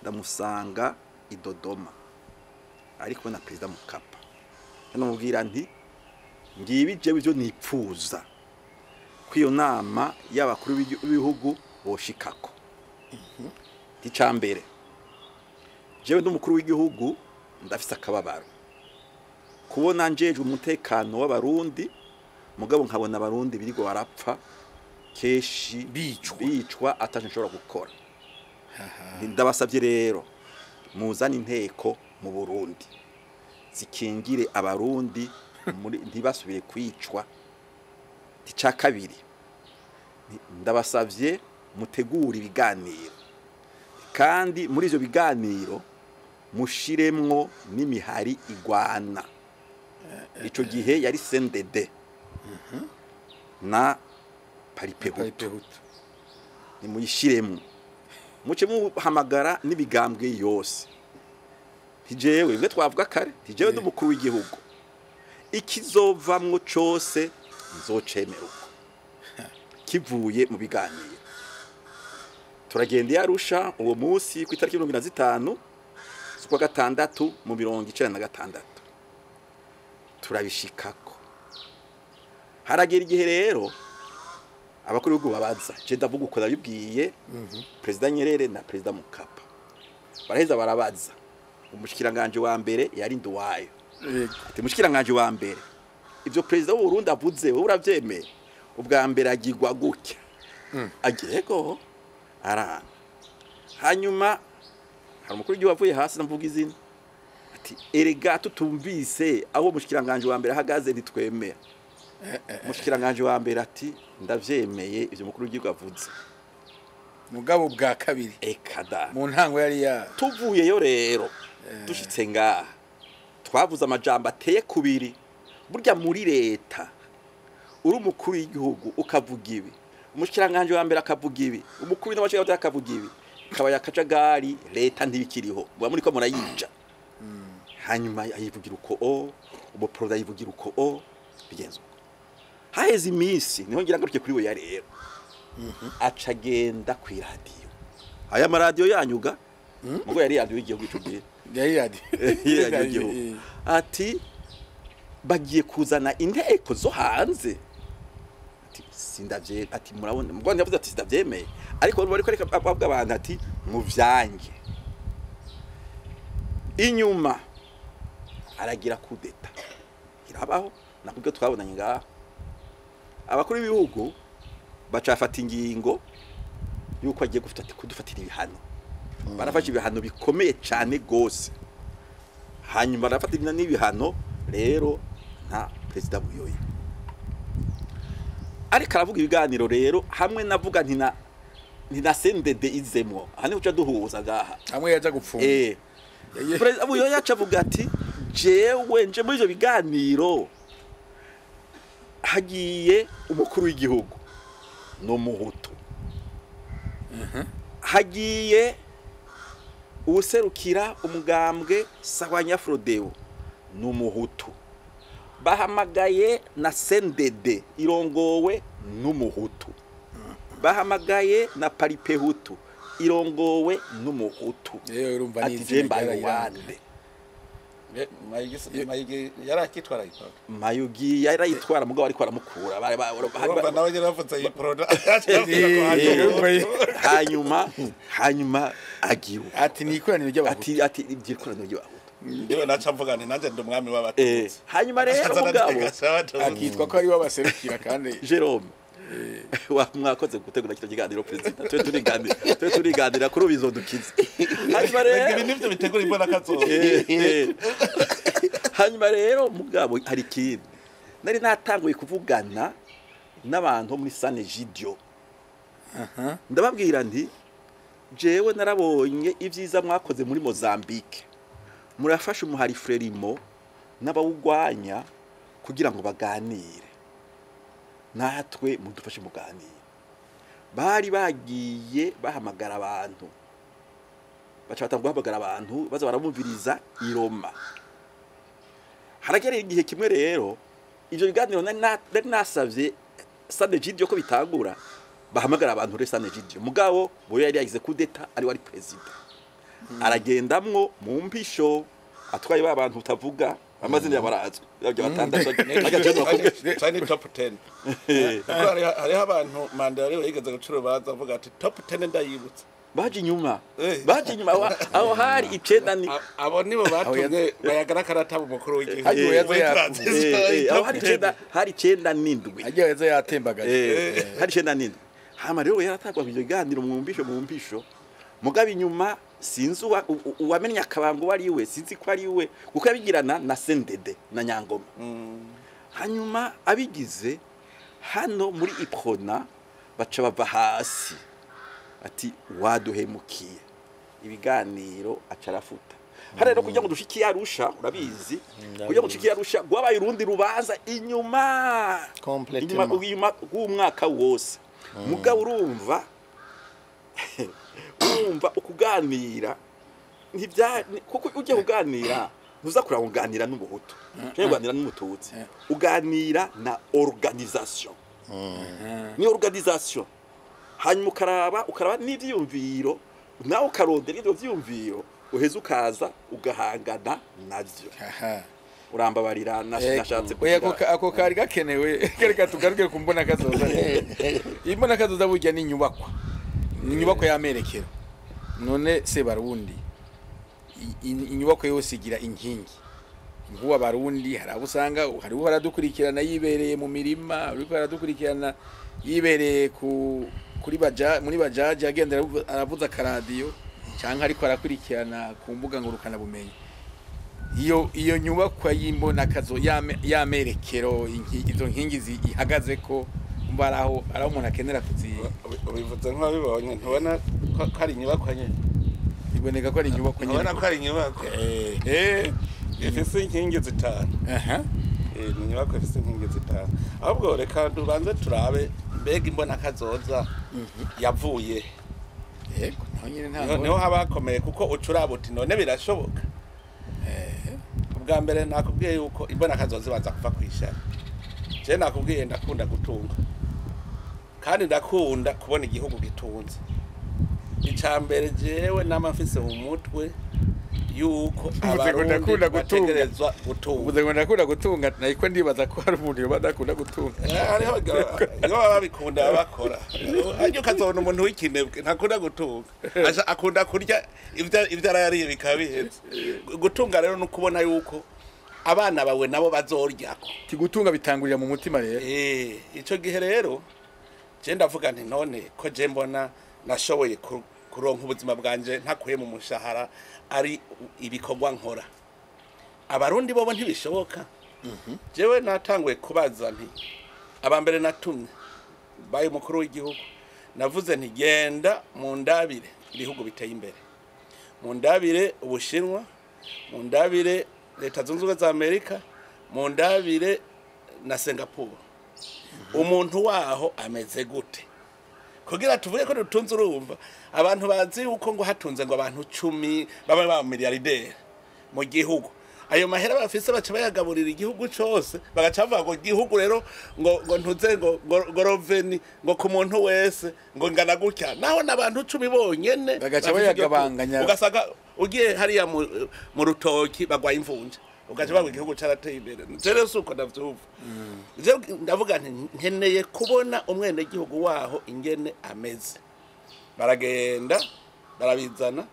ndamusanga i Dodoma ariko na President Mukapa namubwira nti ngibi je byo nipfuza kwiyo nama y'abakuru b'ibihugu boshikako icambere jewe ndumukuru w'igihugu ndafise akababaro kubona njejwe umutekano w'abarundi mugabo nkabona abarundi birigo barapfa keshi bicwa ataje nshobora gukora. Ndabasavye rero muzana inteko mu Burundi zikingire abarundi ntibasubire kwicwa. Tica kabiri ndabasavye mutegura ibiganiro kandi muri ivyo biganiro mushiremwo n'imihari igwana. Ico gihe yari CNDD na Paripehutu ni muyishiremwo muce muhamagara n'ibigambwe yose. Tijewe bwe twavuga kare tijewe n'umukuru w'igihugu ikizovamwo cose nzocemera uko kivuye mu biganiro. Turagenda yarusha uwo munsi ku itariki 15 z'ukwa gatandatu mu 1996 turabishikako. Haragera igihe rero abakuru b'igihugu babaza je ndavuga uko nabibwiye President Nyerere na President Mukapa baraheza barabaza umushikiranganje wa mbere yari Nduwayo ati mushikiranganje wa mbere ivyo President w'u Burundi avuze wowe uravyemeye ubwa mbere agirwa gutya agirego arana hanyuma hari umukuru w'igihugu avuye hasi ndavuga izina ati erega tutumvise aho mushikiranganje wa mbere ahagaze ntitwemera. Mushikiranganje wa mbere ati ndavyemeye ivyo mukuru w'igihugu avuze mugabo bwa kabiri ekada mu ntango yari ya tuvuyeyo rero dushitse ngaha twavuze amajambo ateye kubiri. Burya muri leta uri umukuru w'igihugu ukavuga ibi umushikiranganje wa mbere akavuga ibi umukuru n'abashaka akavuga ibi kaba yakajagari leta ntibikiriho bwa muri ko murayija. Hanyuma ayivugira uko umuproda ayivugira uko bigenzo haheze iminsi niho ngira ngaruke kuri we ya rero acagenda ku radio aya maradiyo yanyuga mugo yari radio y'igihugu cy'ugiye yari radio ati bagiye kuzana inteko zo hanze ati sindavye ati murabona mugo ndavuze ati sindavyemeye ariko bari ko reka babwa abantu ati muvyange inyuma aragira kudeta irabaho nakubwo twabonanye ngaha abakuru b'ibihugu bacafata ingingo yuko agiye kudufatira ibihano. Barafashe ibihano bikomeye cyane gose hanyuma barafatira n'ibihano rero nta President Buyoya ariko aravuga ibiganiro rero hamwe navuga ntina CNDD izemwo hane uca duhuza gaha hamwe yaja gupfunga President Buyoya acavuga ati jewe nje muri ivyo biganiro hagiye umukuru w'igihugu no muhutu hagiye userukira umugambwe Sahwanya Frodeo no muhutu bahamagaye na CNDD irongowe n'umuhutu bahamagaye na Paripehutu irongowe n'umuhutu urumva ati jemba yande Mayugi yarakitwara ipaka Mayugi yarayitwara mugabo ariko aramukura nawe yarafatse iproda hanyuma agiwe ati nikoraniro ry'abahutu ati igikoraniro ry'abahutu ndiwe naca mvuga ni nanjye ndi umwami w'abatutsi hanyuma rero mugabo akitwa ko ari wabaserukira kandi Jerome mwakoze gutegura kino kiganiro President twe turiganira kuri bizodukiza hanyuma rero ibi nivyo bitegura imbona kazoza hanyuma rero mugabo hari kindi nari natanguye kuvugana n'abantu muri Sane Gidio ndababwira nti jewe narabonye ivyiza mwakoze muri Mozambique murafasha umuhari Frelimo n'abawugwanya kugira ngo baganire natwe mudufashe muganire. Bari bagiye bahamagara abantu baca guhamagara abantu baza baramumviriza i Roma. Haragera igihe kimwe rero ivyo biganiro nari nasavye Sane Gidio ko bitangura bahamagara abantu re Sane Gidio mugabo boyo yari yagize kudeta ari wari president aragendamwo mu mpisho atwaye abantu utavuga amazina yabarazwe yabyo batandatu agajeje bakubye top 10 hari abantu Mandela rero yigeze gucuro baza avuga ati top 10 ndayibutse baje inyuma aho hari icenda ni abo nibo batumye bayagara karata mu mukuru w'igihugu Hagiye yazo aho hari icenda n'indwi agiye yazo yatembagaje hari icenda n'indwi hama rero yaratagwa ivyo biganiro mu mbisho mugabe inyuma sinzi uwamenya akabango wariwe sinzi ko ariwe kuko yabigirana na Sendede na Nyangoma hanyuma abigize hano muri Iprona baca bava hasi ati waduhemukiye ibiganiro acarafuta hari rero kugira ngo dushiki yarusha urabizi kugira ngo dushiki yarusha gwabaye urundi rubanza inyuma rw'umwaka wose mugabo urumva ukuganira kuko ujya kuganira ntuza kuganira n'ubuhutu cyangwa kuganira n'umututsi uganira na organisation ni organisation hanyuma ukaraba n'ivyumviro nawe ukarondera ivyo vyumviro uheze ukaza ugahangana navyo urambabarira nashatse ako kari gakenewe kereka tugaruke kumbona kazoza imbona kazoza burya ni inyubako y'amerekero none se barundi inyubako yose igira inkingi nkuwa barundi harabusanga hari uharadukurikirana yibereye mu mirima ariko haradukurikirana yibereye muri bajaji agenda aravuza karadiyo cyangwa ariko arakurikirana ku mbuga ngurukana bumenyi iyo nyubako y'imbona kazo y'amerekero izo nkingi ihagaze ko mbaraho ari umuntu akenera ubivuze nk'abibonye ntubona ko ari inyubako nyine iboneka ko ari inyubako nyine ntubona ko ari inyubako ifise inkingi zitanu ni inyubako ifise inkingi zitanu ahubwo reka tubanze turabe mbega imbona kazoza yavuye yego niho haba hakomeye kuko ucuraba uti none birashoboka ubwa mbere nakubwiye yuko imbona kazoza ibanza kuva kwishara je nakubwiye ndakunda gutunga kandi ndakunda kubona igihugu gitunze icambere jewe namafise mu mutwe yuko abarundi bategerezwa gutunga ubuze ngo ndakunda gutunga nayiko ndibaza ko hari umuntu badakunda gutunga hariho iyo babikunda bakora ariko kazona umuntu w'ikinebwe ntakunda gutunga akunda kurya ivyo arayariye bikabiheze gutunga rero no kubona yuko abana bawe nabo bazoryako kigutunga bitangurira mu mutima rero ico gihe rero je ndavuga nti none ko je mbona nashoboye kuronka ubuzima bwanje ntakuye mu mushahara ari ibikorwa nkora abarundi bobo ntibishoboka jewe natanguye kubaza nti abambere natumye baye umukuru w'igihugu navuze nti genda mu ndabire ibihugu biteye imbere mu ndabire Ubushinwa mu ndabire Leta Zunze Ubumwe za Amerika mu ndabire na Singapore umuntu waho ameze gute kugira tuvuye ko dutunze urumva abantu bazi uko ngo hatunze ngo abantu 10 baba ba miliyarderi mu gihugu ayo mahera bafise baca bayagaburira igihugu cyose bagaca bavuga ngo igihugu rero ngo ntuze ngo roveni ngo ku muntu wese ngo ngana gutya naho nabantu 10 bonyene bagaca bayagabanganya ugasaga ugiye hariya mu rutoki bagwaye imvunja ugaca bagwa igihugu carateye imbere rero suko ndavyumva je ndavuga nti nkeneye kubona umwene gihugu waho ingene ameze baragenda barabizana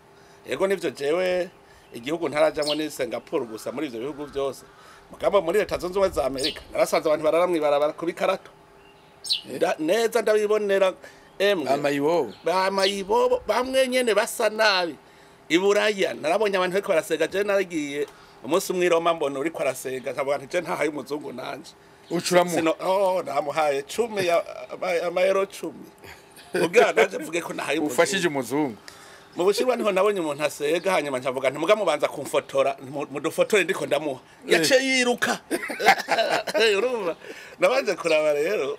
yego nivyo jewe igihugu ntarajamwe ni Singapore gusa muri ivyo bihugu byose mugabo muri Leta Zunze Ubumwe za Amerika narasanze abantu bararamwe barabara kubikarato neza ndabibonera amayibobo bamwe nyene basa nabi iburaya narabonye abantu bariko barasega je naragiye umunsi umwe Roma mbona uri kwarasega nkavuga nti je ntahaye umuzungu nanje ucuramo namuhaye 10 amayero 10 ubwa naje mvuge ko nahaye ufashije umuzungu mu Bushinwa niho nabonye umuntu asega hanyuma ncavuga nti muga mubanza kumfotora mudufotore ndiko ndamuha yace yiruka urumva nabanje kuraba rero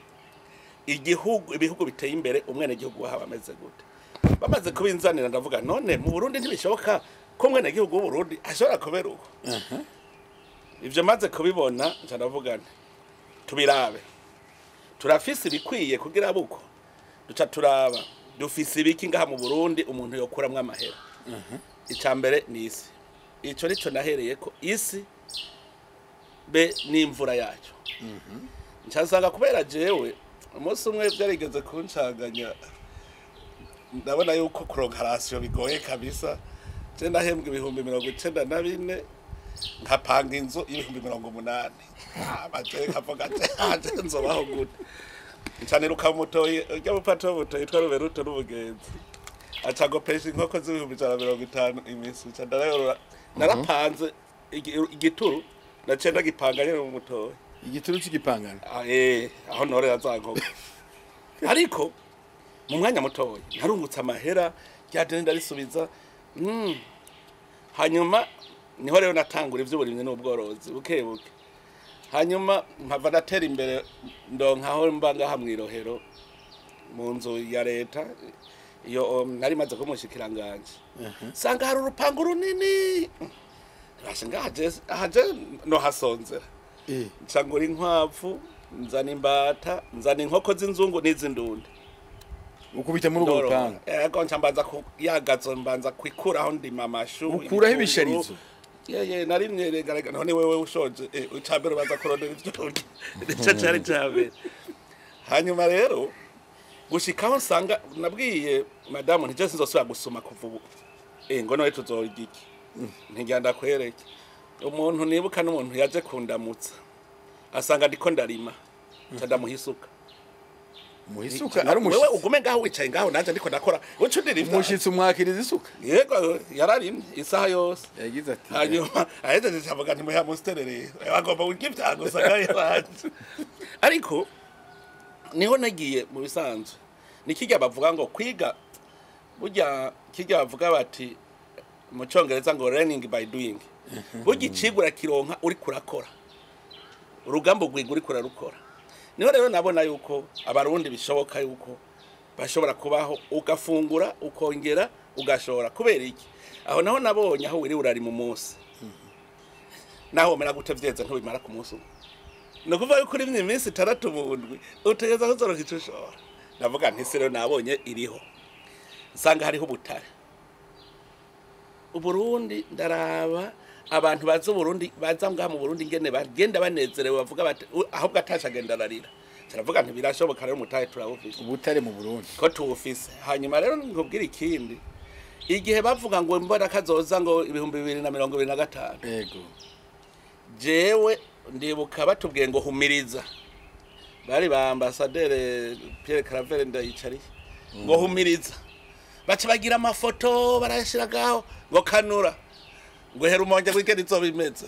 ibihugu biteye imbere umwene gihugu waha bameze gute bamaze kubinzanira ndavuga none mu Burundi ntibishoboka ko mwene gihugu w'u Burundi ashobora kubera uko ivyo maze kubibona ndavuga nti tubirabe turafise ibikwiye kugira buko duca turaba dufise ibiki ngaha mu Burundi umuntu yokuramwe amahera icambere ni isi ico nico nahereye ko isi be n'imvura yacu ncasanga kubera jewe umunsi umwe byarigeze kuncaganya ndabona yuko kuronka rasiyo bigoye kabisa je ndahembwa ibihumbi 94 nkapanga inzu y'ibihumbi 80 abaje kavuga ati nzobaho gute cyane rukamutoye ujya mupata mutoye twa ruberuto n'ubugenzi acago pesi inkoko z'ibihumbi 150 imisi cyandarayo narapanze igituru nacenda gipanga nyene mu mutoye igituru cy'igipangano aho nore yazankoko ariko mu mwanya mutoye narungutse amahera ryadene ndarisubiza hanyuma niho rero natangura ivy'uburimyi n'ubworozi bukebuke hanyuma nkava natera imbere ndonkaho mba ngaha mwirohero mu nzu ya leta iyo nari maze kumushikiranganje sanga hari urupangu runini rashinga haje no hasonzera ncangura inkwavu nzana imbata nzana inkoko z'inzungu n'iz'indundi ukubita muri ubwo rupangu yego ncambanza yagazo mbanza kwikuraho ndima amashu ukuraho ibisharizo ye nari mweregarega none wewe ushoje ucambere baza kurondera ivyo nico cari cabe hanyuma rero gushikaho nsanga nabwiye madamu ntije sinzosubira gusoma kuva ubu ngo noye tuzorya iki ntigenda kwereke umuntu nibuka n'umuntu yaje kundamutsa asanga ndiko ndarima ndamuhisuka muhisuka ari umushitsi wewe ugume ngaho wicaye ngaho nanje ndiko ndakora ucudira ivyo umushitsi umwakiriza isuka yego yararimye isaha yose yagize ati hanyuma aheze ndavuga nti muya musterere bagomba kugivyago sagaye banje ariko niho nagiye mu bisanzwe nikijya bavuga ngo kwiga burya kijya bavuga bati mu cyongereza ngo learning by doing burya icigura kironka uri kurakora urugambo rwiga uri kurarukora niho rero nabona yuko abarundi bishoboka yuko bashobora kubaho ugafungura ukongera ugashora kubera iki aho naho nabonye aho wiri urari mu munsi naho mera gutevyeza ntubimara ku munsi no kuva yuko uri iminsi 6 mu ndwi utegeza kuzoroka icushora ndavuga nti sero nabonye iriho nsanga hariho ubutare uburundi ndaraba abantu bazo Burundi baza ngaha mu Burundi ngene bagenda banezerewe bavuga bati ahubwo atasha genda ararira cyaravuga nti birashoboka rero mutaye turabufise ubutare mu Burundi ko tuwufise hanyuma rero ngubwira ikindi igihe bavuga ngo mbona kazoza ngo 2025 yego jewe ndibuka batubwiye ngo humiriza bari ba ambassadeur Pierre Claver ndayicari ngo humiriza baca bagira amafoto barashiragaho ngo kanura ngo hera umonje gwikeni zobimeze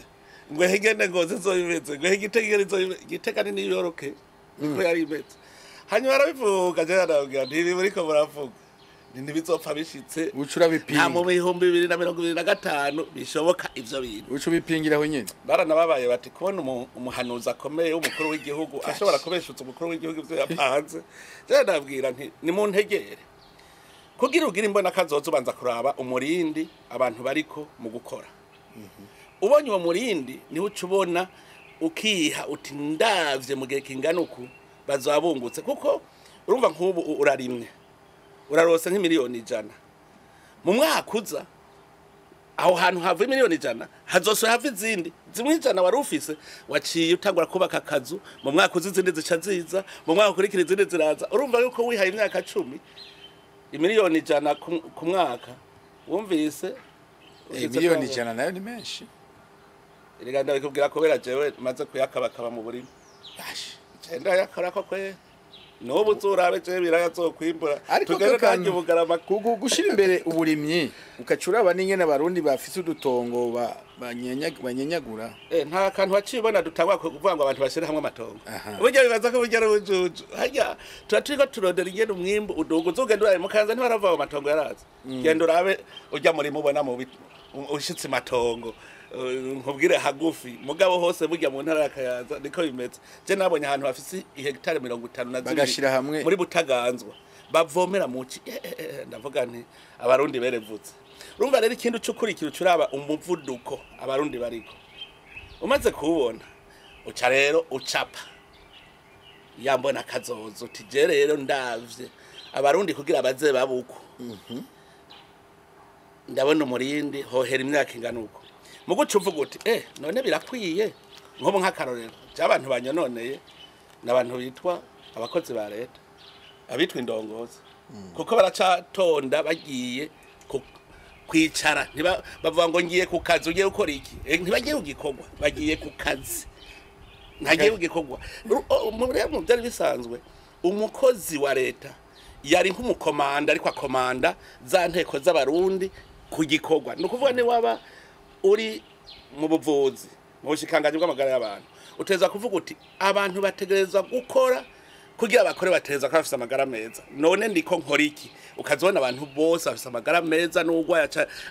ngo hegene ngoze zobimeze ngo hegitegere gitekani ni yoroke niko yari imeze hanyuma arabivuga je aravuga ntibi buriko buravuga ntibizopfa bishitse ucura bipinga nta mu 2025 bishoboka ivyo bintu ucu bipingiraho nyene baranababaye bati kubona umuhanuza akomeye w'umukuru w'igihugu ashobora kubeshutsa umukuru w'igihugu ivyo yapanze je ndabwira nti ni mu ntegere kugira ugira imbona kazozo banza kuraba umurindi abantu bariko mu gukora ubonye uwo murindi niho ucubona ukiha uti ndavye mu gihe kingana uku bazabungutse kuko urumva nk'ubu urarimwe urarose nk'imiliyoni 100 mu mwaka uza aho hantu hava miliyoni 100 hazoswe hava izindi zimwe 100 wari ufise waciye utangura kubaka akazu mu mwaka uza izindi zica ziza mu mwaka ukurikira izindi ziraza urumva yuko wihaye imyaka 10 imiliyoni 100 ku mwaka wumvise miliyoni 100 nayo ni menshi erega ndabikubwira ko bera jewe maze kuyakabakaba mu burimo yashi cenda yakora ko kwe n'ubu turabe je birayazokwimbura tugere kandi bugarama gushira imbere uburimyi ukacuraba n'ingene abarundi bafise udutongo banyenyagura nta kantu wacibona dutangwa kuvuga ngo abantu bashire hamwe amatongo burya bibaza ko burya rujuju hajya turaturiko turondera ingene umwimbu udugo uzogenda uri mu kanza ntibarava mu matongo yaraza genda urabe urya muri mubona mu ushitse matongo nkubwire hagufi mugabo hose burya mu ntara yakayaza niko bimeze je nabonye ahantu hafise hectare 50 bagashira hamwe muri Butaganzwa bavomera muci ndavuga nti abarundi berevutse urumva rero ikintu cy'ukurikira curaba umuvuduko abarundi bariko umaze kubona uca rero ucapa yambona kazozo uti je rero ndavye abarundi kugira baze babuko ndabona umurindi hohera imyaka ingana uko muguca uvuga uti none birakwiye nko nk'akarorero cy'abantu banyononeye n'abantu bitwa abakozi ba leta abitwa indongozi kuko baracatonda bagiye kwicara bavuga ngo ngiye ku kazi ugiye gukora iki ntibagiye ku gikorwa bagiye ku kazi ntagiye ku gikorwa mu byari bisanzwe umukozi wa leta yari nk'umukomanda ariko akomanda za nteko z'abarundi ku gikorwa ni ukuvuga ni waba uri mu buvuzi mu bushikangaji bw'amagara y'abantu uteza kuvuga uti abantu bategerezwa gukora kugira bakore bategerezwa ko bafite amagara meza none ndiko nkora iki ukazibona abantu bose bafite amagara meza n'ubwo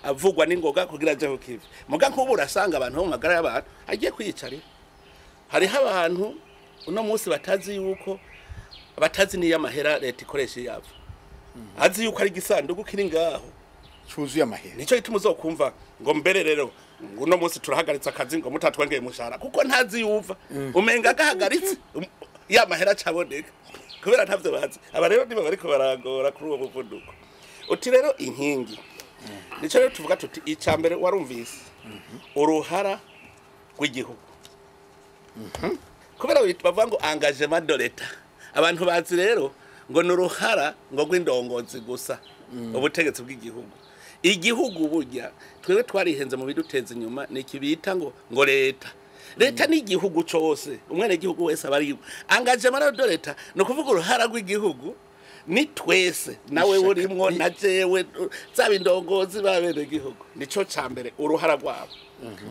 avugwa n'ingoga kugira aje kukiva muga nk'ubu urasanga abantu bo mu magara y'abantu agiye kwiyicarira hariho abantu uno munsi batazi yuko batazi niyo amahera leta ikoresha yabo azi yuko ari igisanduku kiri ngaho cyuzuye amahera nico gituma uzokumva ngo mbere rero uno munsi turahagaritse akazi ngo mutatwengeye mushara kuko ntazi yuva umenga gahagaritse ya mahera caboneka kubera ntavyo bazi aba rero niba bariko baragora kuri uwo muvuduko uti rero inkingi nico rero tuvuga tuti icambere warumvise uruhara rw'igihugu kubera bavuga ngo engagement de l'État abantu bazi rero ngo nuruhara ngo rw'indongozi gusa ubutegetsi bw'igihugu igihugu burya twebwe twarihenze mu biduteza inyuma ni kibita ngo leta ni igihugu cyose umwana igihugu wese abari engagement de l'État no kuvuga uruhara rw'igihugu ni twese nawe urimwo na jewe zaba indongozi babene igihugu nico cambere uruhara rwabo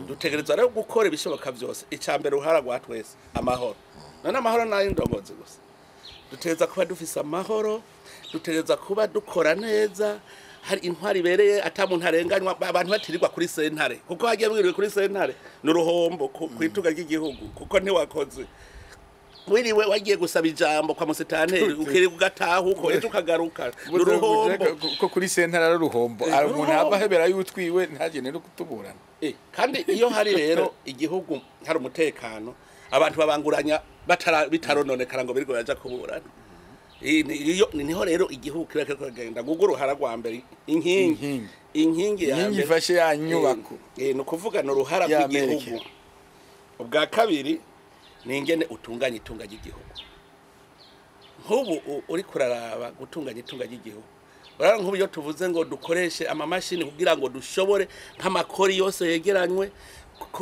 dutegerezwa rero gukora ibishoboka byose icambere uruhara rwa twese amahoro none amahoro nayo indongozi gusa dutegereza kuba dufise amahoro dutegereza kuba dukora neza hari intwari bereye atamuntu arenganywa abantu batirirwa kuri sentare kuko hagiye bwiriwe kuri sentare n'uruhombo kwituga ry'igihugu kuko ntiwakoze wiriwe wagiye gusaba ijambo kwa musitanteri ukiri kugataha uko ejo ukagaruka n'uruhombo ko kuri sentare ari uruhombo umuntu abahebera yutwiwe ntagene no kutuburana kandi iyo hari rero igihugu hari umutekano abantu babanguranya bitarononekara ngo birgo yaja kuburana niho rero igihugu kireke kugenda gugo uruhara rwa mbere inkingi ya mbere ifashe ya nyubako no kuvuga no ruhara rw'igihugu ubwa kabiri ni ingene utunganya itunga ry'igihugu nk'ubu uri kuraraba gutunganya itunga ry'igihugu urara nk'ubu iyo tuvuze ngo dukoreshe amamashini kugira ngo dushobore nk'amakori yose yegeranywe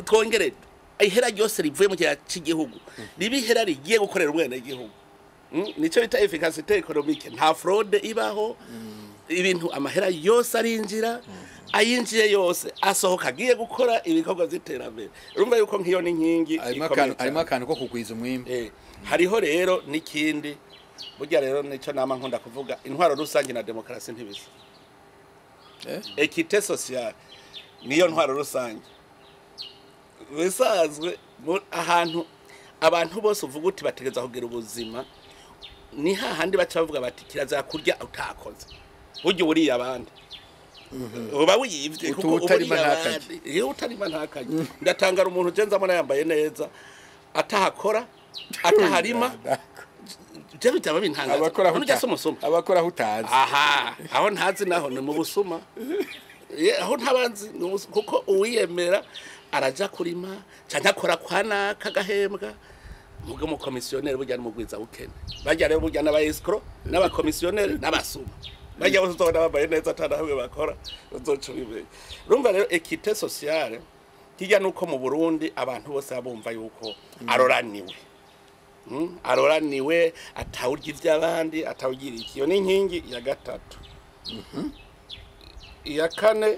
twongere ihera ryose rivuye mu gihe cy'igihugu ribihera rigiye gukorera umwene igihugu nico bita efficacité économique nta fraude ibaho ibintu amahera yose arinjira ayinjiye yose asohoka agiye gukora ibikorwa z'iterambere urumva yuko nk'iyo n'inkingi harimo akantu ko kugwiza umwimbo hariho rero n'ikindi burya rero nico nama nkunda kuvuga intwaro rusange na demokarasi ntibisa équité sociale niyo ntwaro rusange bisanzwe ahantu abantu bose uvuga uti bategeza kugira ubuzima ni hahandi baca bavuga bati kirazira kurya utakoze burya buriya abandi uba wiyivye kuko utarima ntakaje ndatangara umuntu ugenzamo yambaye neza atahakora ataharima je bitaba bintangaza abakora hutazi aho ntazi naho ni mu busuma aho ntabanzi kuko uwiyemera araja kurima cyangwa akora kwana kagahembwa mugo mu komisioneri burya n'umugwiza ukene bajya rero burya n'aba escrow n'aba komisioneri n'abasuma bajya bose tubona babaye neza atanahamwe bakora uzoca bibe urumva rero équité sociale kijya nuko mu Burundi abantu bose babumva yuko aroraniwe atawurya ivy'abandi atawugira ikiyo n'inkingi ya gatatu iya kane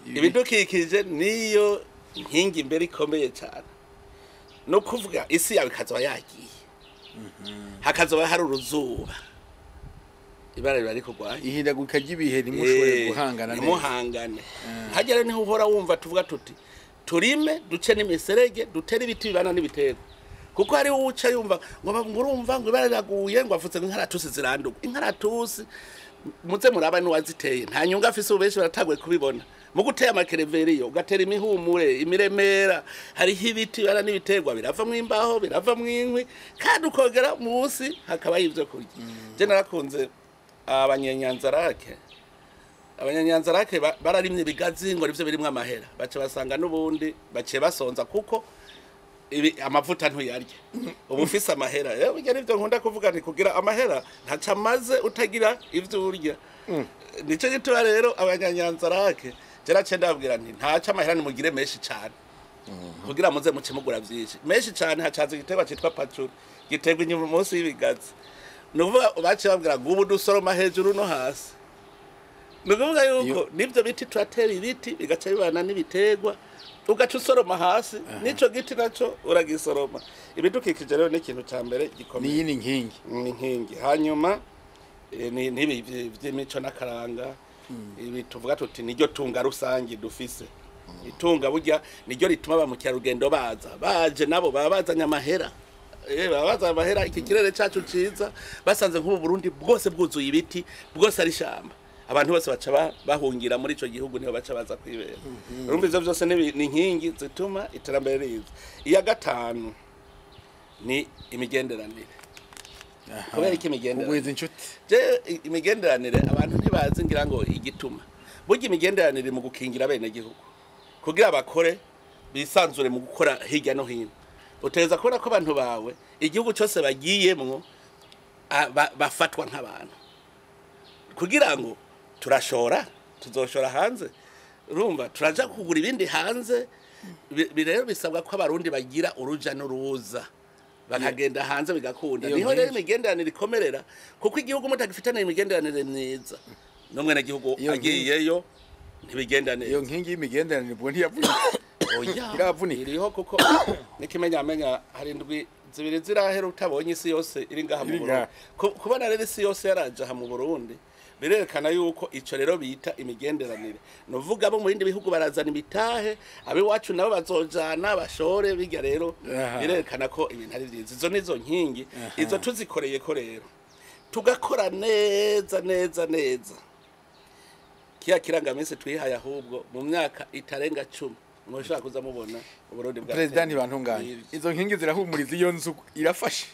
ibidukikije niyo nkingi imbere ikomeye cyane no kuvuga isi yawe ikazoba yagiye hakazoba hari uruzuba ibara riri kugwaye ihindagurika ry'ibihe nimushobore guhangana nimuhangane hagera niho uhora wumva tuvuga tuti turime duce n'imiserege dutere ibiti bibana n'ibitego kuko hari uca yumva ngo urumva ngo ibara riraguye ngo afutse nk'inkaratusi ziranduka inkaratusi muze muraba n'uwaziteye nta nyunga afise ubeshi barataguye kubibona mu guteye amakereveriyo ugatera imihumure imiremera hariho ibiti bana n'ibiterwa birava mu imbaho birava mu inkwi kandi ukogera munsi hakaba y'ivyo kurya je narakunze abanyanyanzarake bararimye ibigazi ngo rivyo birimwe amahera bace basanga n'ubundi bace basonza kuko amavuta ntuyarya uba ufise amahera rero burya nivyo nkunda kuvuga nti kugira amahera ntaca maze utagira ivyo urya nico gituma rero abanyanyanzarake jerace ndabwira nti ntaca amahera nimugire menshi cane kugira muze muce mugura vyinshi menshi cane hacaza igiterwa citwa pacuri giterwa inyuma munsi y'ibigazi nuvuga bace babwira ngo ubu dusoroma hejuru no hasi nuvuga yuko nivyo biti turatera ibiti bigaca bibana n'ibiterwa ugaca usoroma hasi nico giti naco uragisoroma ibidukikije rero n'ikintu ca mbere gikomeye niyi ni nkingi inkingi hanyuma nibi vy'imico n'akaranga ibi tuvuga tuti niryo tunga rusangi dufise itunga burya niryo rituma ba mukerarugendo baje nabo baba bazanye amahera babaza amahera iki kirere cacu ciza basanze nk'ubu Burundi bwose bwuzuye ibiti bwose ari shamba abantu bose baca bahungira muri ico gihugu niho baca baza kwibera urumva ivyo vyose ni inkingi zituma iterambere riza iya gatanu ni imigenderanire kubera iki imigenderanire kugwiza inshuti je imigenderanire abantu ntibazi ngira ngo igituma burya imigenderanire mu gukingira bene gihugu kugira bakore bisanzure mu gukora hirya no hino uteza kubona ko abantu bawe igihugu cyose bagiyemwo bafatwa nk'abantu kugira ngo turashora tuzoshora hanze urumva turaja kugura ibindi hanze birero bisabwa ko abarundi bagira uruja n'uruza bakagenda hanze bigakunda niho rero imigenderanire ikomerera kuko igihugu mutagifitana imigenderanire myiza nomwe na gihugu agiyeyo ntibigendanire iyo nkingi y'imigenderanire bwo ntiyavuye oya iravunika iriho kuko nikimenyamenya hari indwi zibiri zirahera utabonye isi yose iri ngaha mu Burundi kubona rero isi yose yaraje aha mu Burundi birerekana yuko ico rero bita imigenderanire novuga abo mu bindi bihugu barazana imitahe abe wacu nabo bazojana bashore bijya rero birerekana ko ibintu ari byiza izo nizo nkingi izo tuzikoreye ko rero tugakora neza kiya kirangamisi twihaye ahubwo mu myaka itarenga 10 mwoshaka kuza mubona Uburundi bwa President bantunganye izo nkingi zirahumuriza iyo nzu irafashe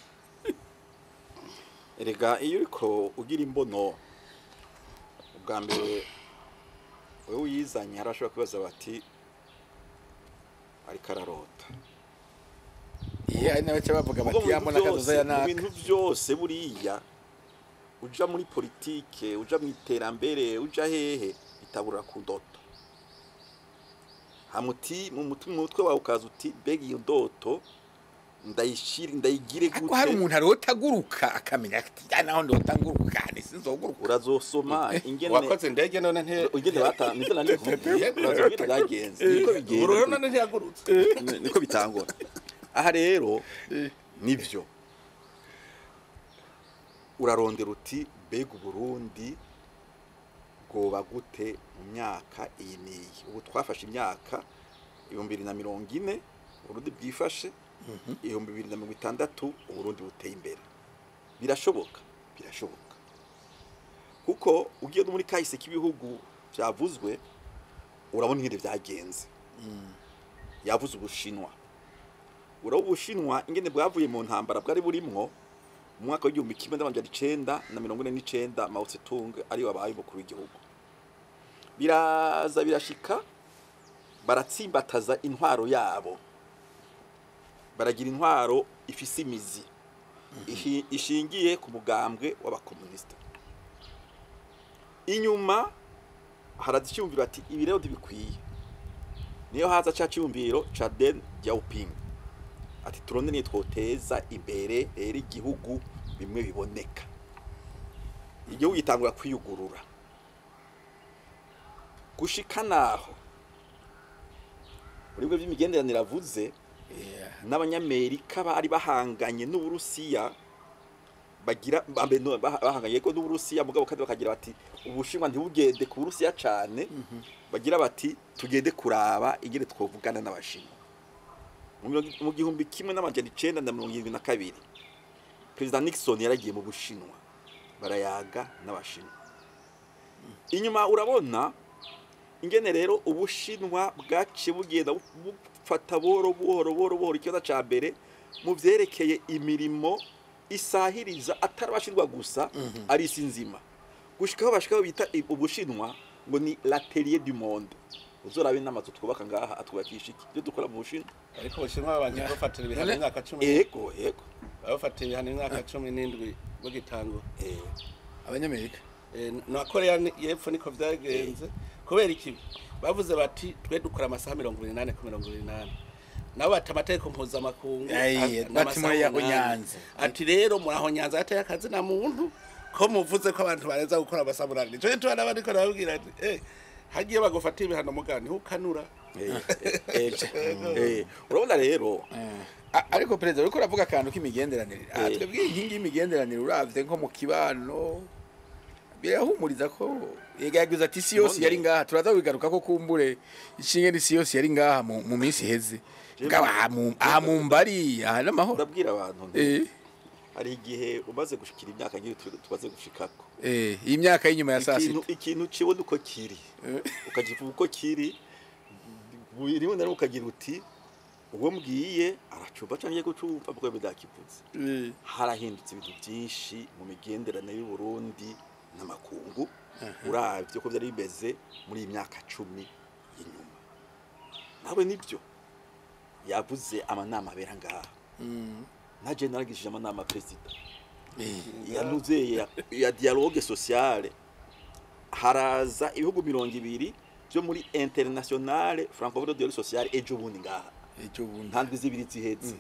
erega iyo uriko ugira imbono ubwa mbere wewe uyizanye harashobora kubaza bati ariko ararota iya n'abaca bavuga bati yambona kazoza ya naka ibintu byose buriya uja muri politike uja mu iterambere uja hehe bitabura ku ndoto hamuti mu mutwe wawe ukaza uti bega iyo ndoto ndayigire gute ko hari umuntu arota aguruka akamenya ati naho ndota nguruka sinzoguruka urazosoma ingene wakoze ndege none nte ugende batanze nandi urazogenda byagenze niko bigenda uruho none ntiyagurutse niko bitangora aha rero nivyo urarondera uti bega Burundi bwoba gute mu myaka iyi niyi ubu twafashe imyaka 2040 Burundi bwifashe 2060 Burundi buteye imbere birashoboka kuko ugiye no muri kahise k'ibihugu byavuzwe urabona ingene byagenze yavuze Ubushinwa Ubushinwa ingene bwavuye mu ntambara bwari burimwo mu mwaka w'igihumbi kimwe n'amajana 949 Mao Tse-tung ari wabaye umukuru w'igihugu biraza birashika baratsimbataza intwaro yabo baragira intwaro ifise imizi ishingiye ku mugambwe w'abakomunista inyuma harazicyumvira ati ibi rero ntibikwiye niyo haza ca cyumviro ca Deng Xiaoping ati turonde ni twoteza imbere rero igihugu bimwe biboneka igihugu gitangura kwiyugurura gushika naho uribwo by'imigenderanire avuze n'abanyamerika bari bahanganye n'Uburusiya bagira bahanganye ko n'Uburusiya mugabo kandi bakagira bati Ubushinwa ntibugende ku Burusiya cyane bagira bati tugende kuraba ingene twovugana n'Abashinwa mu gihumbi kimwe n'amajana 972 President Nixon yaragiye mu Bushinwa barayaga n'Abashinwa inyuma urabona ingene rero Ubushinwa bwaciye bugenda bufata buhoro ikibazo ca mbere mu vyerekeye imirimo isahiriza atarabashirwa gusa ari isi nzima gushikaho bashikaho bita Ubushinwa ngo ni l'atelier du monde uzorabe n'amazu twubaka ngaha atwubakisha iki ibyo dukora mu Bushinwa ariko Bushinwa babanje bafatira ibihano imyaka 10 yego bafatira ibihano imyaka 17 bagitangura abanyamerika na Korea y'Epfo niko vyagenze kubera iki bavuze bati twe dukora amasaha 28 ku 28 nabo batamategeko mpuzamakungu batimwe yaho Nyanza ati rero muraho Nyanza ateye akazi na muntu ko muvuze ko abantu bareza gukora amasaha 8 nico tubana bariko nababwira ati hagiye bagufata ibihano mugani ukanura urabona rero ariko perezida uriko uravuga akantu k'imigenderanire twebwe inkingi y'imigenderanire uravye nko mu kibano birahumuriza ko yegagiza ati isi yose yari ngaha turaza bigaruka ko kumbure ishinge n'isi yose yari ngaha mu minsi heze aha mu mbari aha n'amahoro ndabwira abantu hari igihe umaze gushikira imyaka ngiye tubaze gushikako iyi myaka y'inyuma ya saa sita ikintu kibona uko kiri ukagivuga uko kiri rimwe na rimwe ukagira uti uwo mbwiye aracuba canke gucumva bwo bidakivuze harahindutse ibintu byinshi mu migenderanire y'u Burundi n'amakungu uravye ko byari bimeze muri iyi myaka 10 y'inyuma nawe nibyo yavuze amanama abera ngaha na generalgishije amanama president yanuzeye ya dialogue sociale haraza ibihugu 200 byo muri internationale francophone dialogue sociale ejo bundi ngaha ntandwi zibiri zihetse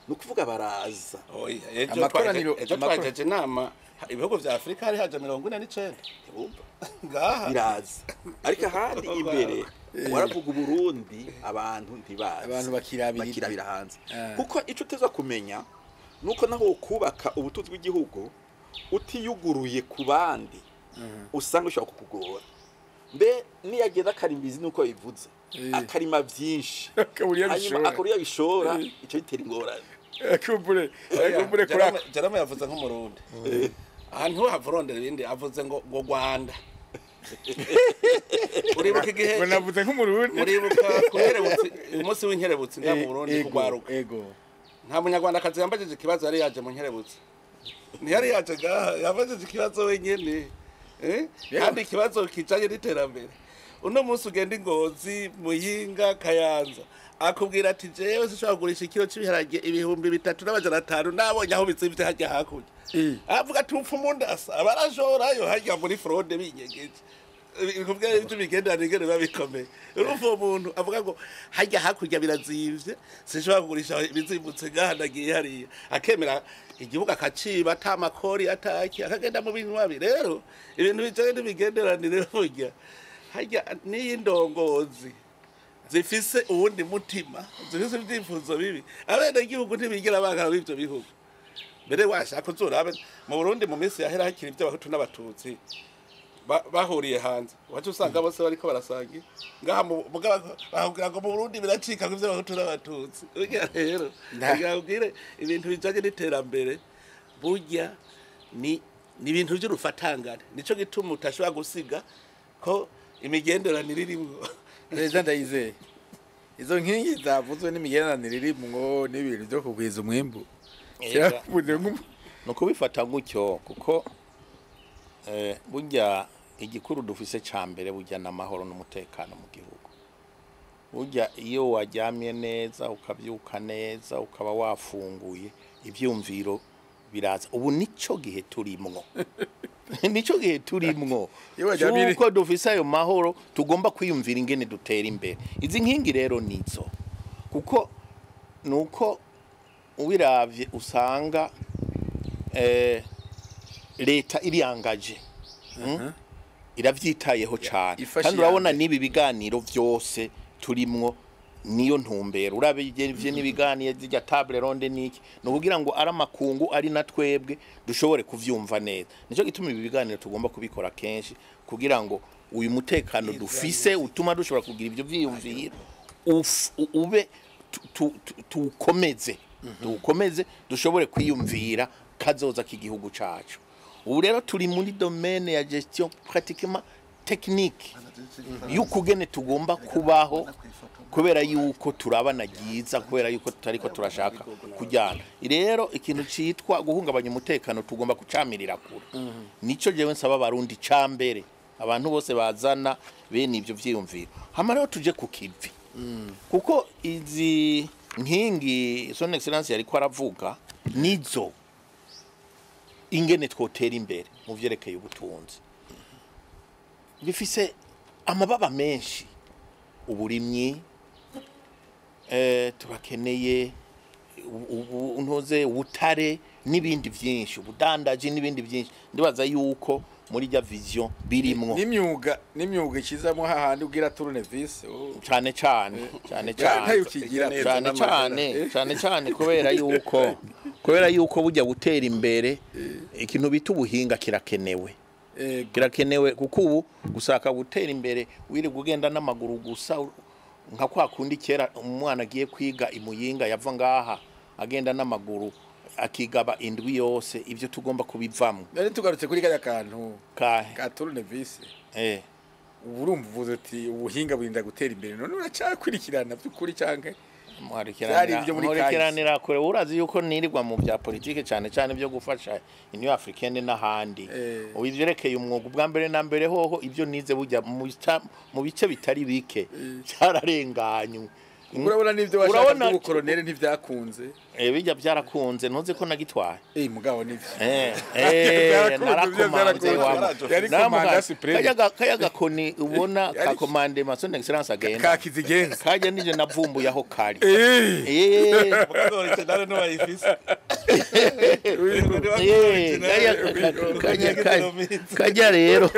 nukuvuga baraza ejo twajeje nama ibihugu vya Afrika hari haje 49 ngaha biraza ariko ahandi imbere waravuga Burundi abantu ntibazi abantu bakirabira hanze kuko ico teza kumenya nuko naho kubaka ubutunzi bw'igihugu utiyuguruye ku bandi usanga ushaka kukugora mbe niyagenda karimbizi nuko bivuze akarima byinshi akuriya bishora ico bitera ingorane akumbure jarama yavuze nk'umurundi ahantu havorondera ibindi avuze ngo Rwanda uribuka igihe navuze nk'umurundi uribuka kuherebutse umunsi w'inkerebutse nga mu Burundi kugwaruka nta munyarwanda kazi yambajije ikibazo yari yaje mu nkerebutse ntiyari yaje ngaha yambajije ikibazo wenyene kandi ikibazo kijanye n'iterambere uno munsi ugenda Ingozi Muyinga Kayanza akubwira ati jewe sishobora kugurisha ikiro cy'ibiharage 3,500 nabonye aho bizivye hajya hakurya avuga ati upfumundasa abarashorayo hajya muri fraude binyegeje bikubwira ibyo bigendanire babikomeye urumva umuntu avuga ngo hajya hakurya birazivye sishobora kugurisha bizimbutse gahanagiye hariya akemera igihugu akaciba atamakori ataki akagenda mu bintu babi rero ibintu bijanye n'ibigenderanire burya hajya n'indongozi zifise uwundi mutima zifise ibyifuzo bibi abene igihugu ntibigera bagara b'ivyo bihugu mbere washaka uzorabe mu Burundi mu minsi yahera hakiri iby'abahutu n'abatutsi bahuriye hanze wacu usanga bose bariko barasangira ngaha bahubwira ngo mu Burundi biracika iby'abahutu n'abatutsi burya rero ngabwire ibintu bijanye n'iterambere burya ni ibintu by'urufatangane nico gituma utashobora gusiga ko imigenderanire irimwo Perezida Ndayizeye izo nkingi zavuzwe n'imigenderanire irimwo n'ibintu byo kugwiza umwimbu no kubifata gutyo kuko burya igikuru dufise cambere burya n'amahoro n'umutekano mu gihugu burya iyo wajyamye neza ukabyuka neza ukaba wafunguye ivyumviro biraza ubu nico gihe turimwo nico gihe turimwo uko dufise ayo mahoro tugomba kwiyumvira ingene dutera imbere izi nkingi rero nizo kuko nuko ubiravye usanga leta iriyangaje iravyitayeho cyane kandi urabona nibi biganiro vyose turimwo niyo ntumbero urabije n'ibiganiye zijya table ronde niki no kugira ngo ara makungu ari na twebwe dushobore kuvyumva neza nico gituma ibi biganiro tugomba kubikora kenshi kugira ngo uyu mutekano dufise utuma dushobora kugira ibyo vyiyumvira ube tukomeze dushobore kwiyumvira kazoza k'igihugu cacu ubu rero turi muri domaine ya gestion pratiquement technique y'ukugene tugomba kubaho kubera yuko turabana giza kubera yuko tutariko turashaka kujyana rero ikintu citwa guhungabanya umutekano tugomba kucamirira kure nico jewe nsaba barundi cambere abantu bose bazana bene ibyo vyiyumviro hama rero tuje ku kivi kuko izi nkingi son excellence yari ko aravuga nizo ingene twotera imbere mu vyerekeye ubutunzi bifise amababa menshi uburimyi turakeneye untoze ubutare n'ibindi byinshi ubudandaji n'ibindi byinshi ndibaza yuko muri rya vision birimwo n'imyuga ikizamo hahandi ubwira tournevis cyane kubera yuko bujya gutera imbere ikintu bita ubuhinga kirakenewe kuko ubu gusaka gutera imbere wirirwa ugenda n'amaguru gusa nka kwa kundi kera umwana agiye kwiga imuyinga yava ngaha agenda n'amaguru akigaba indwi yose ivyo tugomba kubivamwe nari tugarutse kuri kaya kantu ka tournevis urumva uvuze ati ubuhinga burinda gutera imbere none uracakurikirana by'ukuri canke murikiranira kure urazi yuko nirirwa mu bya politike cyane byo gufasha Union Africaine n'ahandi ubivyerekeye umwuga ubwa mbere na mbere hoho ibyo nize bujya mu bice bitari bike cyararenganywe urabona n'ibyo washaka ku colonel ntivyakunze bijya byarakunze ntuze ko nagitwaye mugabo nivyo narakomanze kaya gakoni ubona ka commande mason excellence agenda kakizigenza kaje nije navumbuye aho kari kajya rero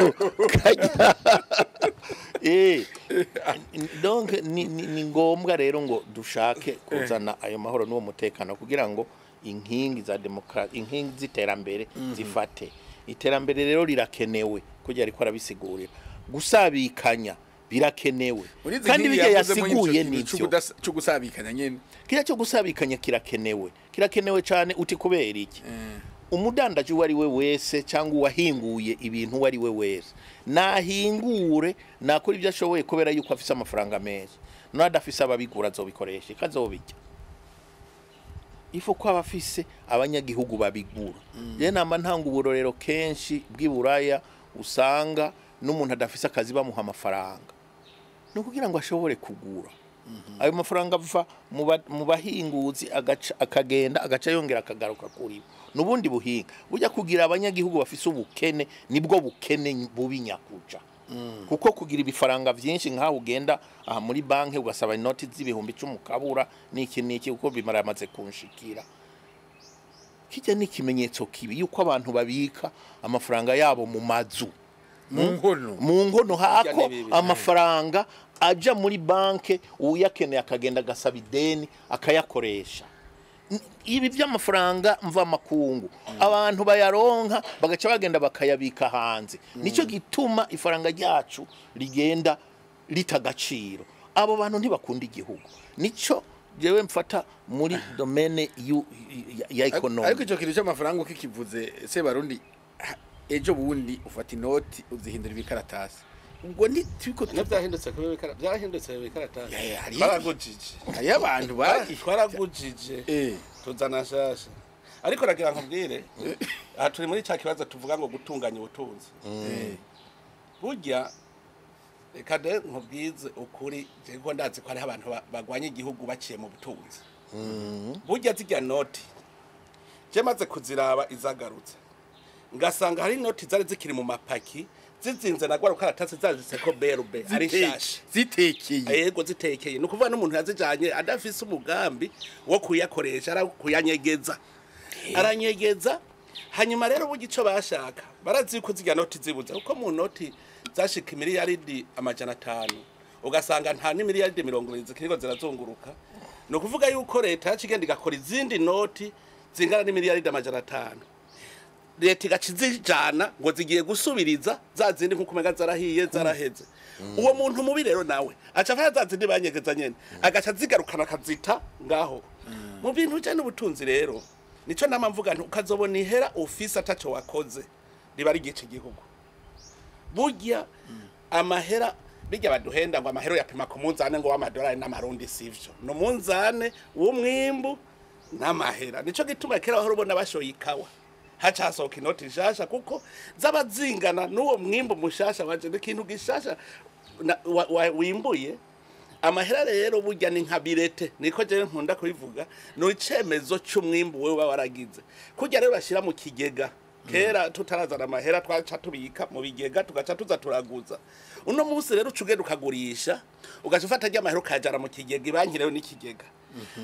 donc ni ngombwa rero ngo dushake kuzana ayo mahoro n'uwo mutekano kugira ngo inkingi za demokrasi inkingi ziterambere zifate iterambere rero rirakenewe kujya ariko arabisigurira gusabikanya birakenewe kandi bijya yasiguye n'icyo cyo gusabikanya nyene kira cyo gusabikanya kirakenewe cyane uti kubera iki umudandaji wari we wese cyangwa uwahinguye ibintu wari we wese nahingure nakora ibyo ashoboye kubera yuko afise amafaranga menshi no adafise ababigura azobikoresha kazobijya ifo ko abafise abanyagihugu babigura je namba ntanga uburorero kenshi bw'iburaya usanga n'umuntu adafise akazi bamuha amafaranga no kugira ngo ashobore kugura ayo mafaranga ava mu bahinguzi akagenda agaca yongera akagaruka kuri nubundi buhinga bujya kugira abanyagihugu bafise ubukene nibwo bukene bubinyakuja kuko kugira ibifaranga byinshi nkaho ugenda aha muri banki ugasaba inoti z'ibihumbi 10 kabura niki kuko bimara amaze kunshikira kijya n'ikimenyetso kibi yuko abantu babika amafaranga yabo mu mazu mu ngono hako amafaranga aja muri banki uyakeneye akagenda gasaba ideni akayakoresha ibi by'amafaranga mva makungu abantu bayaronka bagaca bagenda bakayabika hanze nico gituma ifaranga ryacu rigenda litagaciro abo bantu ntibakunda igihugu nico jewe mfata muri domaine ya economy ariko ico kintu cy'amafaranga ukikivuze se barundi ejo bundi ufata inoti uzihindura ibikaratasi ubwo ni twiko byahindutse ko byarahindutse ibikaratasi baragujije hari abantu twaragujije tuzana shasha ariko ragira nkubwire aha turi muri cya kibazo tuvuga ngo gutunganya ubutunzi burya kade nkubwize ukuri jego ndazi ko ari abantu bagwanya igihugu baciye mu butunzi burya zijya noti je maze kuziraba izagarutse ngasanga hari noti zari zikiri mu mapaki zizinze nagwa rukaratasi zazise ko berube ari shasha zitekeye yego zitekeye nukuvuga n'umuntu yazijanye adafise umugambi wo kuyakoresha ara kuyanyegeza aranyegeza hanyuma rero bugico bashaka barazi ko zijya noti zibuze uko mu noti zashika miliyaridi 500 ugasanga nta ni miliyaridi 20 zikiriko zirazunguruka nukuvuga yuko leta yacigenda igakora izindi noti zingana ni miliyaridi 500 leta igacizijana ngo zigiye gusubiriza za zindi nkuko mega zarahiye zaraheze uwo muntu mubi rero nawe aca fa za zindi banyegeza nyene agaca zigarukana kazita ngaho mu bintu cyane ubutunzi rero nico nama mvuga nti ukazobona ihera office ataco wakoze riba ari gice gihugu burya amahera bijya baduhenda ngo amahero yapima ku munzane ngo w'amadolari n'amarundi sivyo no munzane w'umwimbu n'amahera nico gituma kera aho rubona bashoye ikawa haca hasohoka inoti nshasha kuko zaba zingana n'uwo mwimbu mushasha waje n'ikintu gishasha wimbuye amahera rero burya ni nka birete niko je nkunda kubivuga no icemezo c'umwimbu wewe waragize kujya rero bashira mu kigega kera tutarazana amahera twaca tubika mu bigega tugaca tuza turaguza uno munsi rero ucugenda ukagurisha ugaca ufata rya mahera ukajana mu kigega ibanki rero n'ikigega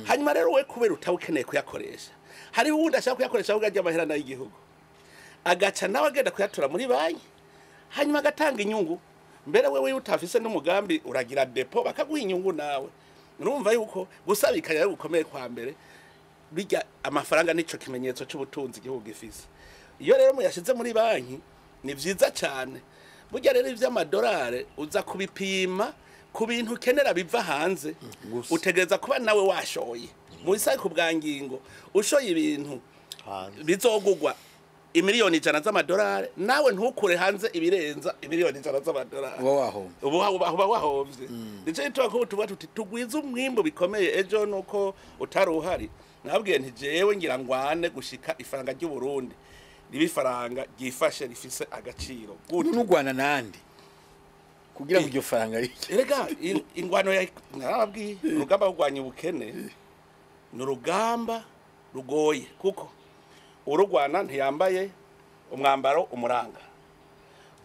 hanyuma rero we kubera utawukeneye kuyakoresha hari wundi ashaka kuyakoresha ugaje amahera nayo igihugu agaca nawe agenda kuyatura muri banki hanyuma agatanga inyungu mbere wewe utafise n'umugambi uragira depo bakaguha inyungu nawe urumva yuko gusabikanya rero gukomeye kwa mbere bijya amafaranga nico kimenyetso c'ubutunzi igihugu gifise iyo rero muyashize muri banki ni vyiza cyane burya rero ivy'amadolari uza kubipima ku bintu ukenera biva hanze utegereza kuba nawe washoye mu isaha ku bwangingo ushoye ibintu bizogugwa imiliyoni 100 z'amadolari nawe ntukure hanze ibirenza imiliyoni 100 z'amadolari uba wahovye ndice itwa ko tuba tuti tugwiza umwimbo bikomeye ejo nuko utaruhari nabwiye nti jewe ngira ngwane gushika ifaranga ry'u Burundi nibifaranga gifashe rifise agaciro n'ugwana nandi kugira ngo iryo faranga rike erega ingwano ya narabwiye urugamba rugwanya ubukene n'urugamba rugoye kuko urugwana ntiyambaye umwambaro umuranga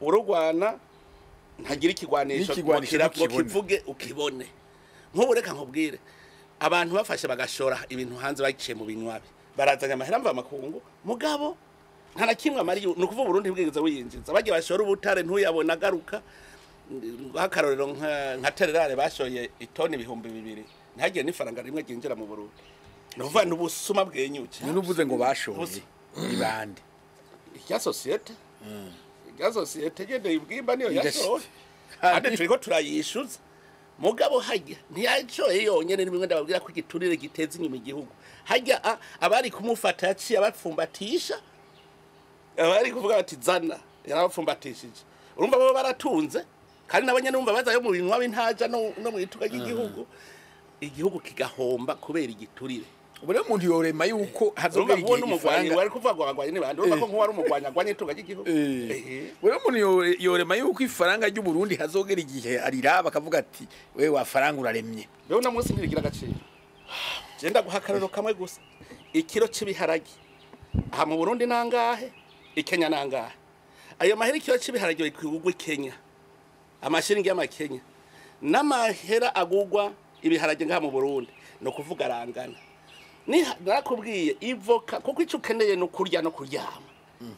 urugwana ntagira ikigwanisho ngo kivuge ukibone nk'ubu reka nkubwire abantu bafashe bagashora ibintu hanze baciye mu binywabi barazanya amahera mva makungu mugabo nta na kimwe amari nukuvuga Burundi bwigeze wiyinjiza bagiye bashora ubutare ntuyabona garuka hakarorero nka tererare bashoye itoni 200 ntagiye n'ifaranga rimwe ginjira mu Burundi nuvuga n'ubusuma bwenyuke nuvuze ngo bashoye ibande ya societe gende ibwimba niyo yashoye ade turiko turayishuza mugabo hajya ntiyacoye yonyene nimwe ndababwira ko igiturire giteza inyuma igihugu hajya abari kumufata yaciye abapfumbatisha abari kuvuga bati zana yarabapfumbatishije urumva bo baratunze kandi nabanye numva bazayo mu bintu w'intaja no mu ituka ry'igihugu igihugu kigahomba kubera igiturire ubure muntu yorema yuko hazogera igihe umugwanyi wari kuvuga ngo bagwanye n'ibandi urumva ko nkuwari umugwanyi agwanye ituka ry'igihugu ubure muntu yorema yuko ifaranga ry'u Burundi hazogera igihe ariraba akavuga ati wewe wafaranga uraremye rero na munsi ntirigira agaciro genda guhakararo kamwe gusa ikiro cy'ibiharage aha mu Burundi nangahe ikenya nangahe ayo mahera ikiro cy'ibiharage bikugwa Kenya amashiringi y'amakenya n'amahera agugwa ibiharage ngaha mu Burundi no kuvuga arangana ni nakubwiye ivoka kuko ico ukeneye no kurya no kuryama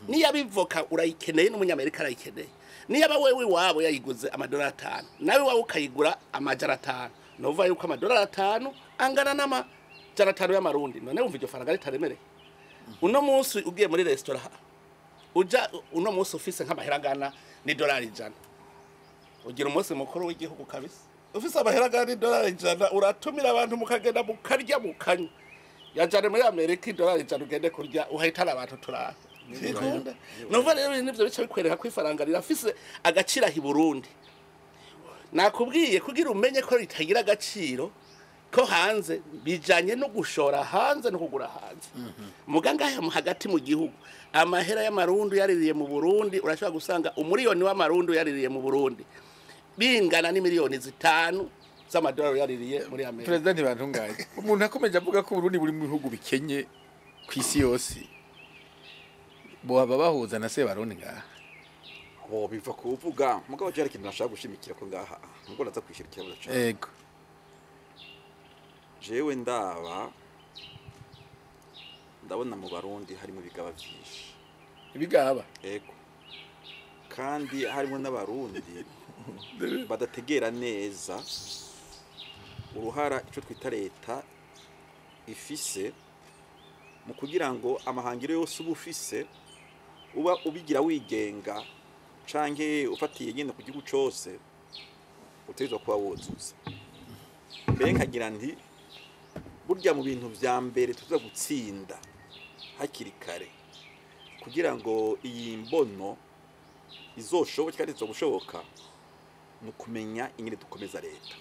ni yabivoka urayikeneye n'umunyamerika arayikeneye ni yaba wewe wabo yayiguze amadolari 5 nawe wawe ukayigura amajana 5 nova yuko amadolari 5 angana n'amajana 5 y'amarundi none wumva iryo faranga ritaremereye uno munsi ugiye muri restaurant uja uno munsi ufise nk'amahera angana ni dolari 100 ugira umunsi mukuru w'igihugu kabisa ufise amahera angana ni dolari 100 uratumira abantu mukagenda mukarya mukanywa yajane muri Amerika dolari 100 ugende kurya uhitana abantu turara nova rero nivyo bice bikwereka ko ifaranga rirafise agaciro hi Burundi nakubwiye kugira umenye ko ritagira agaciro ko hanze bijanye no gushora hanze no kugura hanze muganga hagati mu gihugu amahera y'amarundi yaririye mu Burundi urashobora gusanga umuriyoni w'amarundi yaririye mu Burundi bingana n'imiliyoni 5 z'amadolari yaririye muri Amerika President Bantungaye umuntu akomeje avuga ko Burundi buri mu bihugu bikenye kwisi yose bo babahuza na se barundi ngaha bo biva kuvuga mugabo je ari kintu nashaka gushimikira ko ngaha ngo naza kwishirikira bura cyane yego jewe ndabona mu Barundi harimo bigaba byinshi ibigaba yego kandi harimo n'abarundi badategera neza uruhara ico twita leta ifise mu kugira ngo amahangiro yose ubufise uba ubigira wigenga canke ufatiye nyine ku gihugu cyose utezwa kuba wozuza mbere nkagira nti burya mu bintu vya mbere tuza gutsinda hakiri kare kugira ngo iyi mbono izoshoboka kandi izogushoboka no kumenya ingene dukomeza leta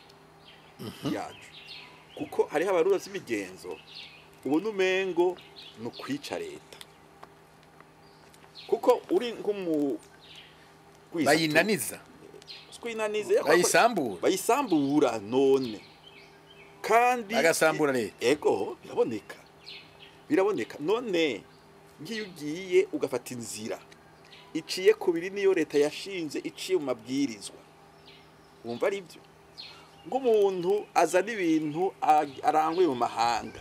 yacu kuko hari abaruzi imigenzo ubona umengo no kwica leta kuko uri nk'umu bayinaniza twinanize bayisambura none kandi agasambura leta ego biraboneka none ngiyo ugiye ugafata inzira iciye kubiri niyo leta yashinze iciye mu mabwirizwa wumva ari byo ng'umuntu azana ibintu arangwe mu mahanga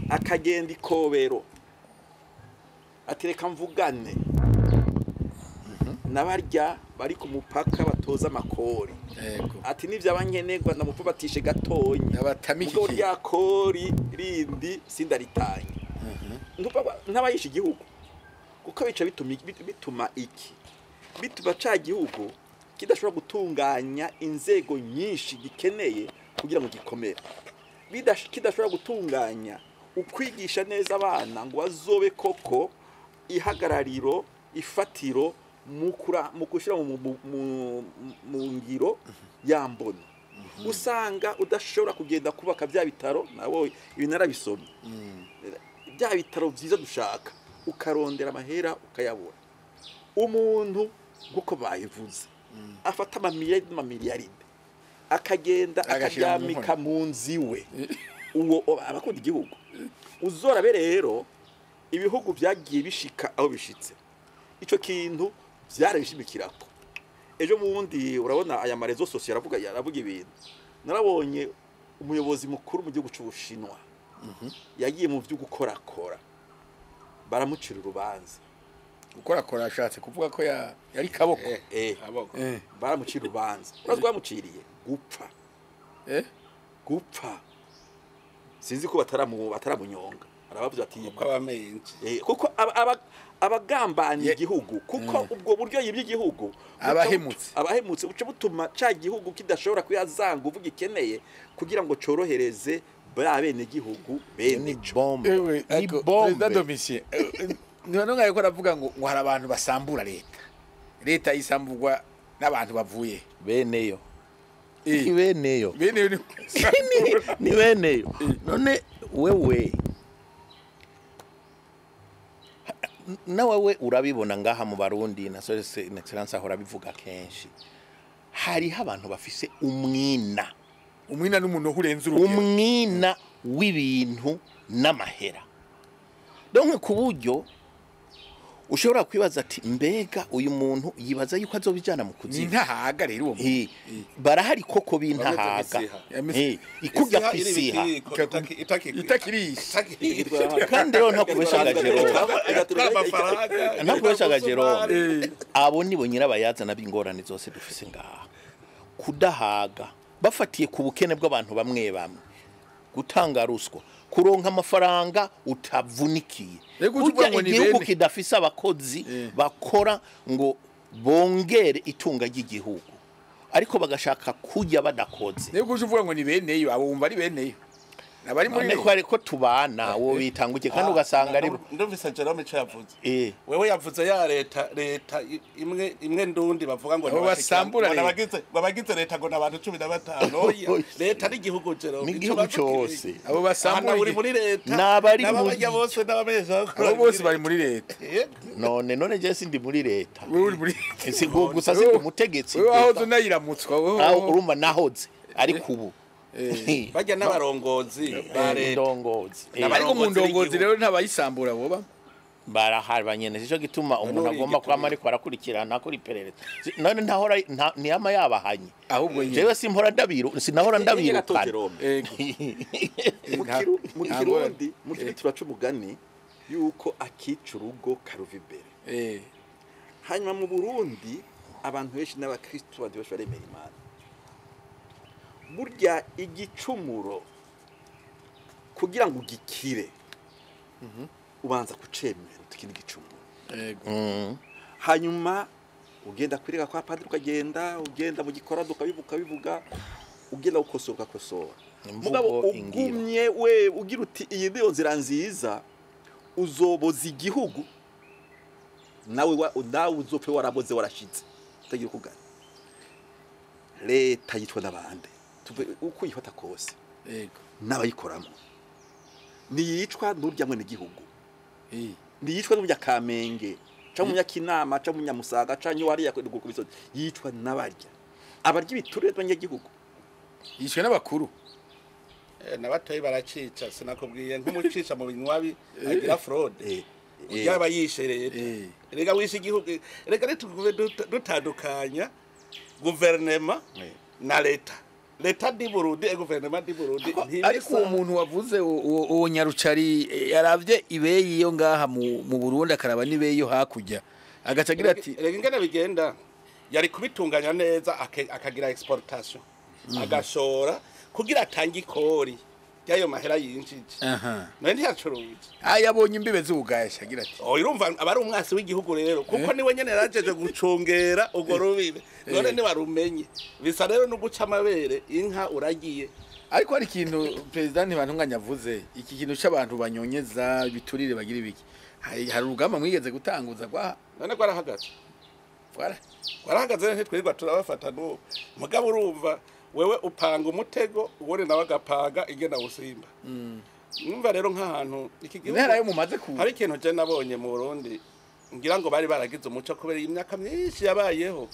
akagenda ikobero atereka mvugane nabarya bari ku mupaka batoza amakori ati nivyo abankenegwa ndamupfubatishe gatonya ubwo rya kori rindi sindaritanye ntabayisha igihugu kuko bica bituma bituma ca gihugu kidashobora gutunganya inzego nyinshi gikeneye kugira ngo gikomere kidashobora gutunganya ukwigisha neza abana ngo bazobe koko ihagarariro ifatiro mu gushyira mu ngiro yambona usanga udashobora kugenda kubaka bya bitaro nabo ibi narabisomye bya bitaro byiza dushaka ukarondera amahera ukayabura umuntu nk'uko bayivuze afata amamiliyaride akagenda akaryamika mu nzi we uwo abakunda igihugu uzorabe rero ibihugu byagiye bishika aho bishitse ico kintu byarabishimikirako ejo mundi urabona aya marezo sosiyo yaravuga ibintu narabonye umuyobozi mukuru mu gihugu cy'Ubushinwa yagiye mu byo gukorakora baramucira urubanza gukorakora ashatse kuvuga ko yari kaboko baramucira urubanza urazwa bamuciriye gupfa sinzi ko bataramunyonga arabavuze ati kuko abagambaniye igihugu kuko ubwo buryo y'iby'igihugu abahemutse buce butuma ca gihugu kidashobora kuyazanga uvuga ikeneye kugira ngo corohereze bene igihugu bene ni bombe domisie none ngaye ko ravuga ngo hari abantu basambura leta isamburwa n'abantu bavuye beneyo ni beneyo none wewe nawe urabibona ngaha mu Barundi na Solese Excellence ahora bivuga kenshi hariho abantu bafise umwina n'umuntu urenze urugero umwina w'ibintu n'amahera donc ku buryo ushobora kwibaza ati mbega uyu muntu yibaza yuko azobijana mu kuzimu ntahaga rero uwo barahari koko bintahaga ikujya kwisiha itakirisha kandi rero ntakubeshaga Jerome abo nibo nyirabayazana b'ingorane zose dufise ngaha kudahaga bafatiye ku bukene bw'abantu bamwe gutanga ruswa kuronka amafaranga utavunikiye burya igihugu kidafise abakozi bakora ngo bongere itunga ry'igihugu ariko bagashaka kujya badakoze rego uvuga ngo ni beneyo abo wumva ari beneyo nabari muri ko ariko tubana wo bitanguke kandi ugasanga ari ndumvise Jerome cyavuze wewe yavuze ya leta imwe ndundi bavuga ngo basambura babagize leta ngo nabantu 15 leta ari igihugu Jerome n'igihugu cyose abo basambura uri muri leta nabari muri bose n'abameza abo bose bari muri leta none je sindi muri leta uri muri singo gusa sindi umutegetsi wewe aho tunayiramutswa wewe urumva nahoze ariko ubu bajya n'abarongozi ariko mu ndongozi rero ntabayisambura boba barahari banyene cyo gituma umuntu agomba kwama ariko arakurikirana kuri perereza none ntahora ntiyama yabahanye ahubwo jewe sinahora ndabirukana mu Kirundi turaca umugani yuko akica urugo karuva imbere hanyuma mu Burundi abantu benshi n'abakristo bandi baremera Imana burya igicumuro kugira ngo gikire ubanza kucemera tukindi gicumuro hanyuma ugenda kwirega kwa padiri ukagenda ugenda mu gikorado ukabivuga ugenda gukosora mugabo ugumye we ugira uti iyi ndiyo nzira nziza uzoboza igihugu nawe uzopfe waraboze warashitse utagira kugana leta yitwa n'abandi uko yifata kose n'abayikoramo niyicwa n'urya mwene gihugu niyicwa n'urya Kamenge cyangwa munyakinama cyangwa munyamusaga cyangwa wariya ku bisozi yicwa n'abarya abarya ibiturire by'abanyagihugu yishwe n'abakuru n'abatoyi baracica sinakubwiye nk'umucica mu binywabi agira fraude yaba yisherere rega wishe igihugu rega dutandukanya guverinema na leta di Burundi guverinema di Burundi ariko umuntu wavuze uwo Nyarucari yaravye ibeyi yo ngaha mu Burundi akaraba nibeyi yo hakujya agacagira ati rega ingene bigenda yari kubitunganya neza akagira exportation agashora kugira atange ikori yayo mahera yinjije none ntiyacuruje ayabonye imbibe z'ubugaya shagira ati urumva abari umwasi w'igihugu rero kuko niwe nyene yarajeje gucungera ugo rubibe none ni warumenye bisa rero no guca amabere inka uragiye ariko hari ikintu president ntibantunganya avuze iki kintu cy'abantu banyonyeza biturire bagira ibiki hari urugamba mwigeze gutanguza kwa none gwarahagaze gwarahagaze ntitwirirwa turabafata no mugabo urumva wewe upanga umutego ubone nawe agapanga igena usimba numva rero nk'ahantu iki gihugu ntera yo mumaze ku hari ikintu je nabonye mu Burundi ngira ngo bari baragize umuco kubera imyaka myinshi yabayeho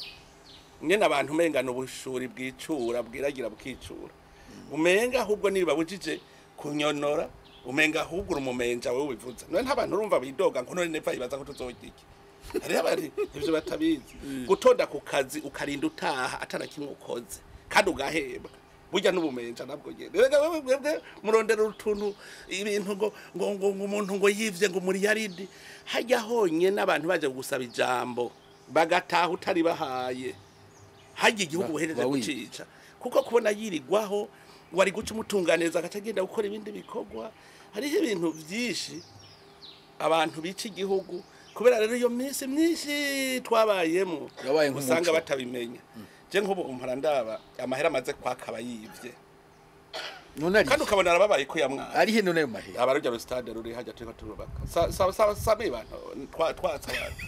nyene abantu mengana ubushuri bwicura bwiragira bukicura umenga ahubwo niba bujije kunyonora umenga ahubwo umumenja wewe wivuza none ntabantu urumva bidoga ngo none nepfa ibaza ko tuzogiki hari abari ivyo batabizi gutonda ku kazi ukarinda utaha atarakimwe ukoze kandi ugaheba burya n'ubumenja nabwo nyene rega wewe murondera utuntu ibintu ngo umuntu ngo yivye ngo muri yaridi hajya honye n'abantu baje gusaba ijambo bagataha utari bahaye hajya igihugu buhereze gucica kuko kubona yirigwaho wari guca umutunganeza agacagenda gukora ibindi bikorwa hariho ibintu byinshi abantu bica igihugu kubera rero iyo minsi myinshi twabayemo usanga batabimenya je nk'ubu umpara ndaba amahera amaze kwakaba yivye none kandi ukabona arababaye ko yamwana ari he none mahera abarujya mu stade ruri hajya turiko turubaka sabe bantu twatsa abantu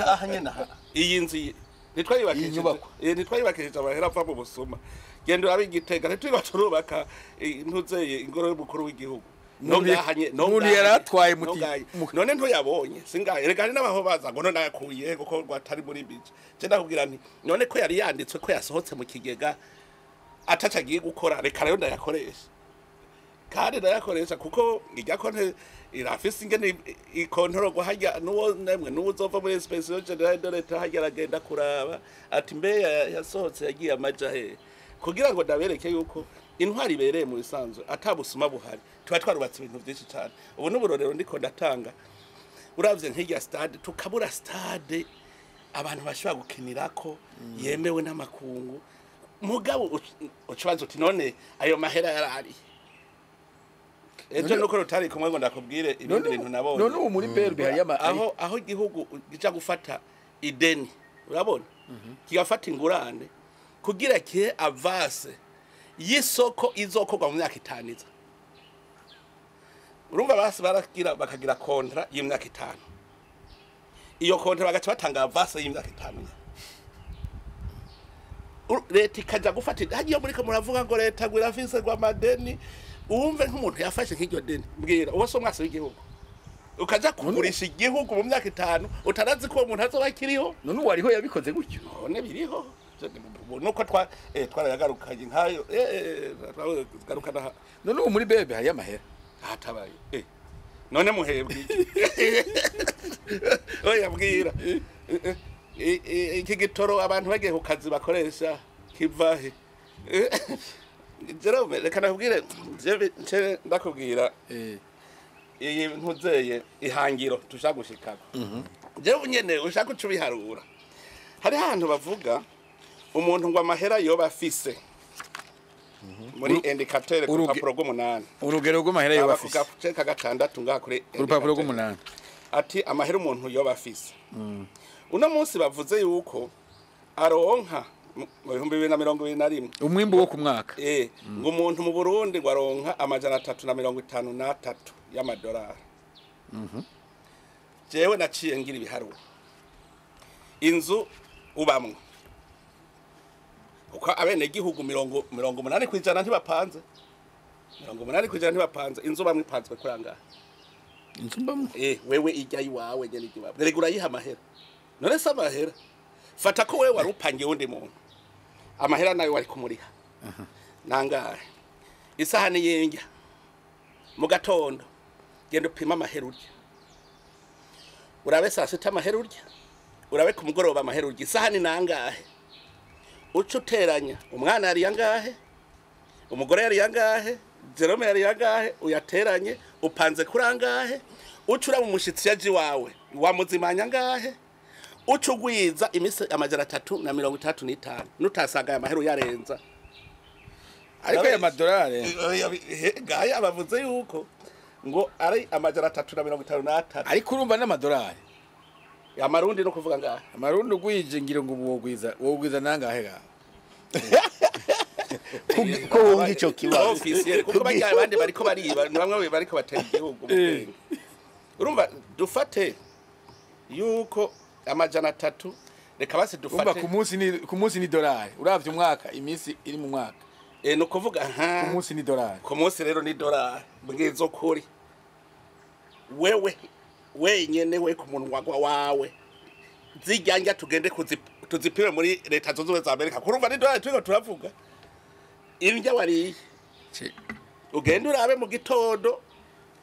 ahanye na iyi nzi nitwayibakishije amahera apfa mu busuma genda urabigitega ntitwiba turubaka ntuzeye ingoro y'umukuru w'igihugu none yaratwaye muti none ntoyabonye singaye rega n'abaho baza ngo none yakuye kuko rwatari muri bije je ndakubwira nti none ko yari yanditswe ko yasohotse mu kigega atacagiye gukora reka rero ndayakoresha kandi ndayakoresha kuko ijya konte irafise ingene ikontororwa hajya nuwo nemwe nuwo uzova muri special general de l'etat hajya aragenda kuraba ati mbe yasohotse yagiye amaja he kugira ngo ndabereke yuko intwari ibereye mu bisanzwe atabusuma buhari tuba twarubatse ibintu byinshi cyane ubu n'uburorero ndiko ndatanga uravye nk'irya stade tukabura stade abantu bashobora gukinirako yemewe n'amakungu mugabo ukibaza uti none ayo mahera yarari ejo nuko rutari kumwe ngo ndakubwire ibindi bintu nabonye none ubu muri BRB hari aho igihugu gica gufata ideni urabona kigafata ingurane kugira kihe avase y'isoko izokorwa mu myaka 5 urumva basi bakagira kontra y'imyaka 5 iyo kontra bagaca batanga avase y'imyaka 5 leta ikaja gufata hagiye muri ko muravuga ngo leta gwira afise gwa madeni umve nk'umuntu yafashe nk'iryo deni mbwira uwo so mwase w'igihugu ukaja kugurisha igihugu mu myaka 5 utarazi ko umuntu azoba kiriho none wariho yabikoze gutyo none biriho nuko twarayagarukanye nkayo garukana none ubu muri BRB hari amahera hatabaye none muhebwe oya mbwira iki gitoro abantu bagiye ku kazi bakoresha kivahe Jerome reka nakubwire je ndakubwira iyi ntuzeye ihangiro tushaka gushikako je unyene ushaka ucubiharura hari hantu bavuga umuntu ngo amahera yoba afise muri indicateur ku rupapuro rw'umunani urugero rw'amahera yoba afise ceka 6 ngaha kuri urupapuro rw'umunani ati amahera umuntu yoba afise uno munsi bavuze yuko aronka mu 2021 umwimbo wo ku mwaka ngo umuntu mu Burundi ngo aronka amajana 353 y'amadolari jewe naciye ngira ibiharuro inzu ubamwe uko abene gihugu 80 kwijana ntibapanze 80 kwijana ntibapanze inzu bamwe ipanzwe kuranga inzumbamwo wewe ijya iwawe nyene iwawe rega urayiha amahera none se amahera fata ko wewe warupangiye undi muntu amahera nayo wari kumuriha nangahe isahani y'indya mu gatondo genda upima amahera urya urabe saa sita amahera urya urabe ku mugoroba amahera urya isahani nangahe uca uteranya umwana yari yangahe umugore yari yangahe Jerome yari yangahe uyateranye upanze kuri angahe uca ura mu mushitsi yaje wawe wamuzimanya ngahe uca ugwiza imise amajana 335 nutasanga aya mahera yarenza ariko ya madolari gaya bavuze yuko ngo ari amajana 353 ariko urumva n'amadolari amarundi no kuvuga ngahe amarundi ugwije ngiro ngo wogwiza nangahe ga ko wumva ico kibazo officiel kuko bajya abandi bariko bariba ni bamwe bariko batera igihugu urumva dufate yuko amajana 3 reka basi dufate urumva ku munsi ni dolari uravye umwaka imisi iri mu mwaka no kuvuga ku munsi ni dolari ku munsi rero ni dolari bwizo kuri wewe wenyene we ku munwa wawe zijyanja tugende tuzipire muri leta zunze ubumwe za Amerika kurumva ni dolari twego turavuga indya wari ugenda urabe mu gitondo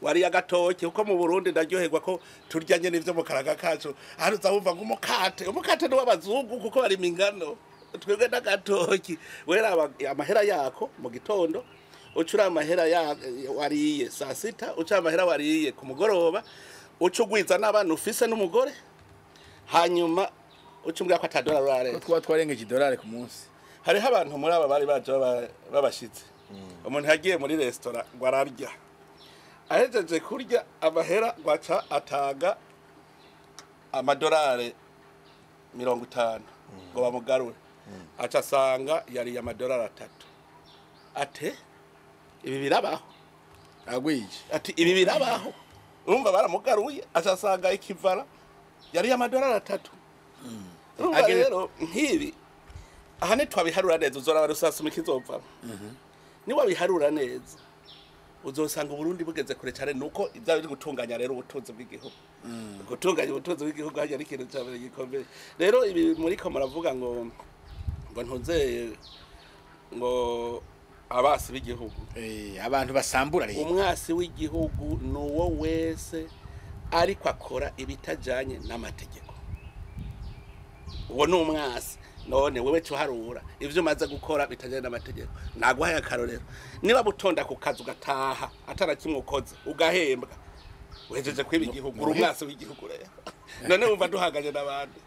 wari agatoke uko mu Burundi ndaryoherwa ko turyanye n'ivyo mu karaga kacu hano uzabumva ngo umukate no w'abazungu kuko bari mingano twebwe n'agatoki wera amahera yako mu gitondo ucura amahera wariye saa sita ucura amahera wariye ku mugoroba ucugwiza n'abana ufise n'umugore hanyuma ucumbwira ko atadolari urare twa twarengeje dolari ku munsi hariho abantu muri aba bari baje babashitse umuntu yagiye muri restaurant ngo ararya ahejeje kurya amahera gwaca ataga amadolari 50 ngo bamugarure aca asanga yari amadolari 3 ate ibi birabaho agwije ati ibi birabaho urumva baramugaruye aca asanga ikivara yari amadolari 3 urumva rero nkibi aha ne twabiharura neza uzora barusasuma ikizopfa ni wabiharura neza uzosanga Burundi bugeze kure cyane nuko ibya biri gutunganya rero ubutunzi bw'igihugu gutunganya ubutunzi bw'igihugu haje ari kintu cyabere gikombe rero ibi muri ko muravuga ngo ntuze ngo abasi b'igihugu abantu basambura rero umwasi w'igihugu nuwo wese ariko akora ibitajanye n'amategeko uwo ni umwasi none wewe cuharura ivyo maze gukora bitajanye n'amategeko naguhaye akarorero niba butonda ku kazu gataha atara kimwe ukoze ugahembwa uhejeje kwiba igihugu uri umwasi w'igihugu rero none wumva duhagaje n'abandi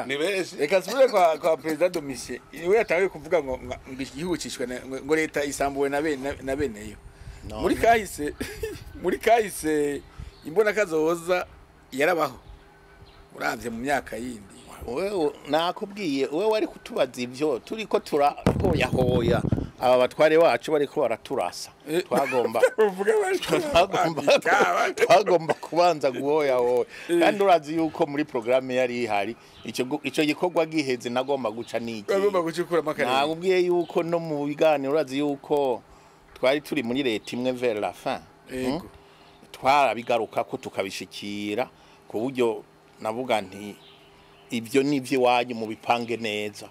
ni beshi reka sibure kwa president Domitien we yatawe kuvuga ngo igihugu cishwe ngo leta isambuwe na beneyo muri kahise imbona kazoza yarabaho uravye mu myaka yindi wewe nakubwiye wewe wari kutubaza ivyo turiko turahoya aba batware wacu bariko baraturasa twagomba kubanza guhoya kandi urazi yuko muri programme yari ihari ico gikorwa giheze nagomba guca niki nakubwiye yuko no mu biganiro urazi yuko twari turi muri leta imwe vers la fin twarabigaruka ko tukabishikira ku buryo navuga nti ibyo nivyo wanyu mu bipange neza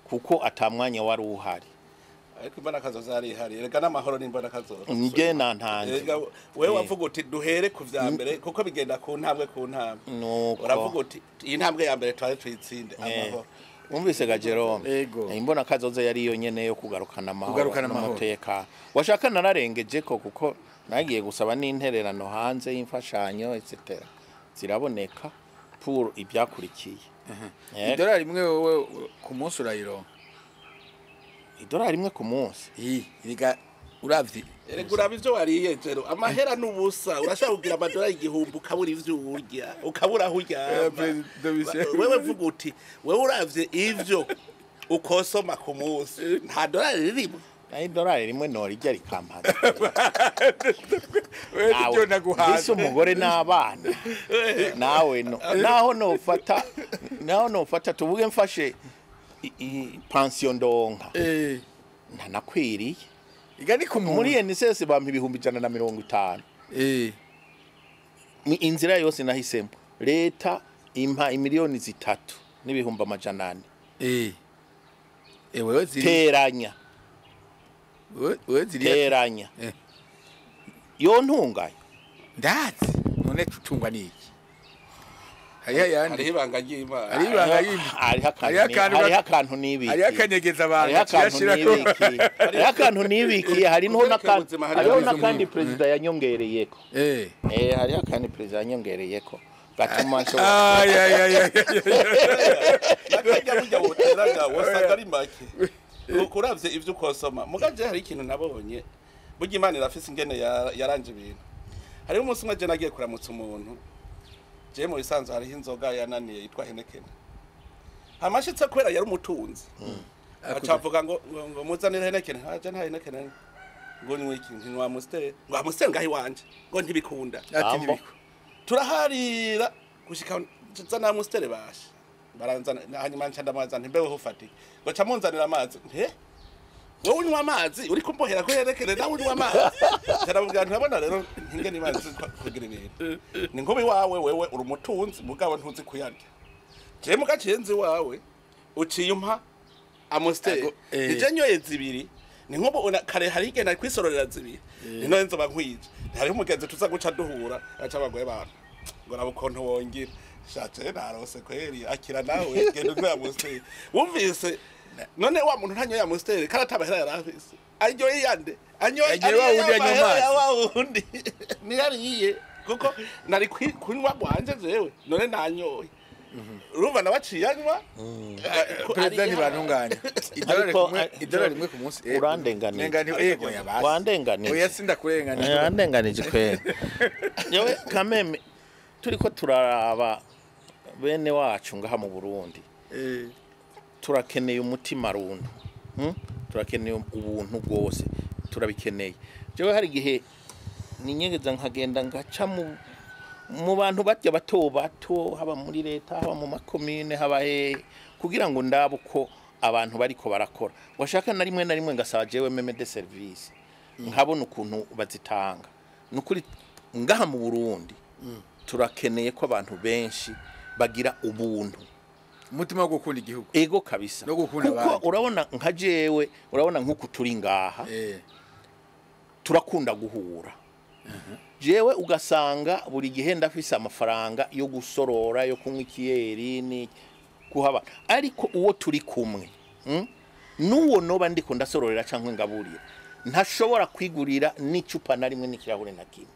kuko atamwanya wari uhari ariko imbana kazoza ari hari rega n'amahoro n'imbana kazoza nge nantanje wewe wavuga uti duhere ku vya mbere kuko bigenda ku ntambwe uravuga uti iyi ntambwe ya mbere twari tuyitsinde amahoro umvise ga Jerome imbona kazoza yari yo nyene yo kugarukana amahoro n'amateka washaka nararengeje ko kuko nagiye gusaba n'intererano hanze y'imfashanyo etc ziraboneka pour ibyakurikiye idolari rimwe wowe ku munsi urayironka idolari rimwe ku munsi iriga uravye uraba ivyo wariye jero amahera n'ubusa urashaka kugira amadolari 1000 ukabura ivyo urya ukabura aho urya wewe vuga uti wewe uravye ivyo ukosoma ku munsi nta dolari ririmo idolari rimwe norijya rikampana wewe naguhaza umugore n'abana nawe naho nofata tuvuge mfashe pension ndonka ntanakwiriye igani ku muri NSS bampa 150 inzira yose nahisemo leta impa imiliyoni 3 n'ibihumbi 400 wewe ziri teranya wewe ziri teranya yo ntungaye ndazi none tutungwa niki hariya yandi hariho ibanga ry'Imana ari ibanga yindi hariho akantu nibiki hariya akanyegeza abantu hariho akantu nibiki hariho n'akandi perezida yanyongereyeko hariho akandi perezida yanyongereyeko gatuma nshobora nakajya burya woteraga wasanga ari make ukuravye ivyo ukosoma mugaje hari ikintu nabonye burya Imana irafise ingene yaranje ibintu hariho umunsi umwe je nagiye kuramutsa umuntu je mu bisanzwe hariho inzoga yananiye yitwa Heineken hamashitse kwera yari umutunzi acavuga ngo muzanire Heineken haje nta Heineken ngo nywe iki nkinywa Amstel ngo Amstel ngahi wanje ngo ntibikunda ati nibiko turaharira gushika zana Amstel bashe baranzana hanyuma ncandamaza ntimbeho ufati ngo camunzanira amazi wowe unywa amazi uri kumbohera ko yerekere nawe unywa amazi cyarabubwira ntabona rero ntinge nibanze kugira ibintu ni ngobi wawe wewe uri umutunzi mugabo ntuzi kuyarya je mugacenzi wawe uciye umpa Amstel nije nyoye zibiri ni nkobo kare hari igenda kwisororera zibiri nino nzo bankwije hari umugenzi tuza guca duhura aca bagwe abantu ngo nabo konto wongira shaje narose kweri akira nawe genda unywa Amstel wumvise none wa muntu ntanyoye Amstel karatabahera yarafise aryo yande anyoye wundi ni yariye kuko nari kunywa gwanje jewe none nanyoye urumva nabaciyanywa perezida ntibantunganya idolari rimwe ku munsi urandenganije oya sindakurenganije urandenganije kwera yewe kameme turiko turaraba bene wacu ngaha mu Burundi turakeneye umutima runtu turakeneye ubuntu bwose turabikeneye jewe hari gihe ninyegeza nkagenda ngaca mu bantu batya bato haba muri leta haba mu makomine haba kugira ngo ndabo ko abantu bariko barakora washaka na rimwe ngasaba jewe meme de service nkabona ukuntu bazitanga nukuri ngaha mu Burundi turakeneye ko abantu benshi bagira ubuntu umutima wo gukunda igihugu ego kabisa no gukunda abantu kuko urabona nka jewe urabona nkuko turi ngaha turakunda guhura jewe ugasanga buri gihe ndafise amafaranga yo gusorora yo kunywa ikiyeri ni kuhaba ariko uwo turi kumwe nuwo noba ndiko ndasororera cankwe ngaburiye ntashobora kwigurira n'icupa na rimwe n'ikirahure na kimwe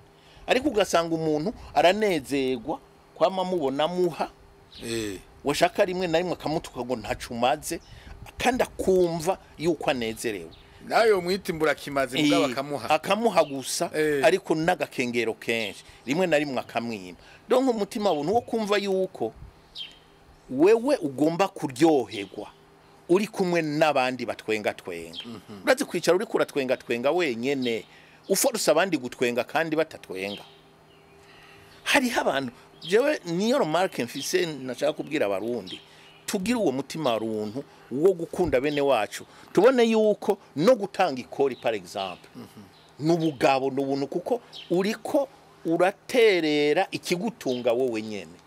ariko ugasanga umuntu aranezerwa kwama mubona muha washaka rimwe na rimwe akamutuka ngo ntacumaze kandi akumva yuko anezerewe nayo mwitimbura kimaze mugaba akamuha gusa ariko n'agakengero kenshi rimwe na rimwe akamwima donc umutima w'umuntu wo kumva yuko wewe ugomba kuryoherwa uri kumwe n'abandi batwenga urazi kwicara uri kuratwenga wenyene uforsa abandi gutwenga kandi batatwenga hariho abantu jewe niyo remarque mfise nashaka kubwira abarundi tugira uwo mutima runtu wo gukunda bene wacu tubone yuko no gutanga ikori par exemple n'ubugabo n'ubuntu kuko uriko uraterera ikigutunga wowe nyene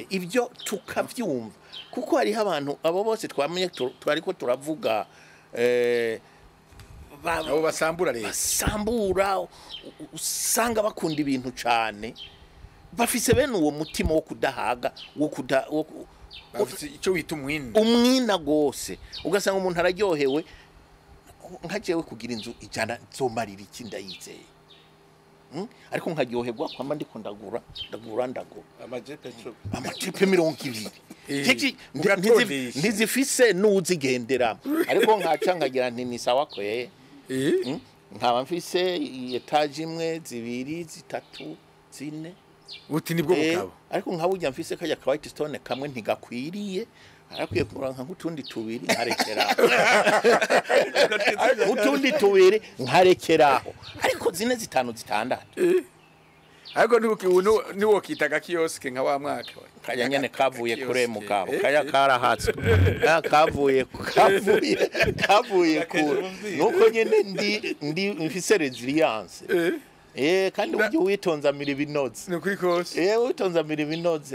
ibyo tukavyumva kuko hari abantu abo bose twamenye twariko turavuga abo basambura rero basambura usanga bakunda ibintu cyane bafise bene uwo mutima wo kudahaga bafise icyo wita umwina gose ugasanga umuntu araryohewe nkajewe kugira inzu ijana zomarira iki ndayizeye ariko nkaryoherwa kwamba ndiko ndagura amajepe 20 ntizifise nuzigendera ariko nkaca nkagira nti ni sawa ko nkaba mfise etage imwe zibiri zitatu zine uti nibwo bukabo ariko nkabujya mfise kajya ka white stone kamwe ntigakwiriye arakwiye kuranka nk'utundi tubiri nkarekeraho utundi tubiri nkarekeraho ariko zine zitanu zitandatu ariko niwo kitaga kioske nka wa mwaka kaya nyene kavuye kure mugabo kaya karahatswe kavuye kure nuko nyene ndi mfise resilience kandi ujye witonza mira ibinoze ni ukuri kose witonza mira ibinoze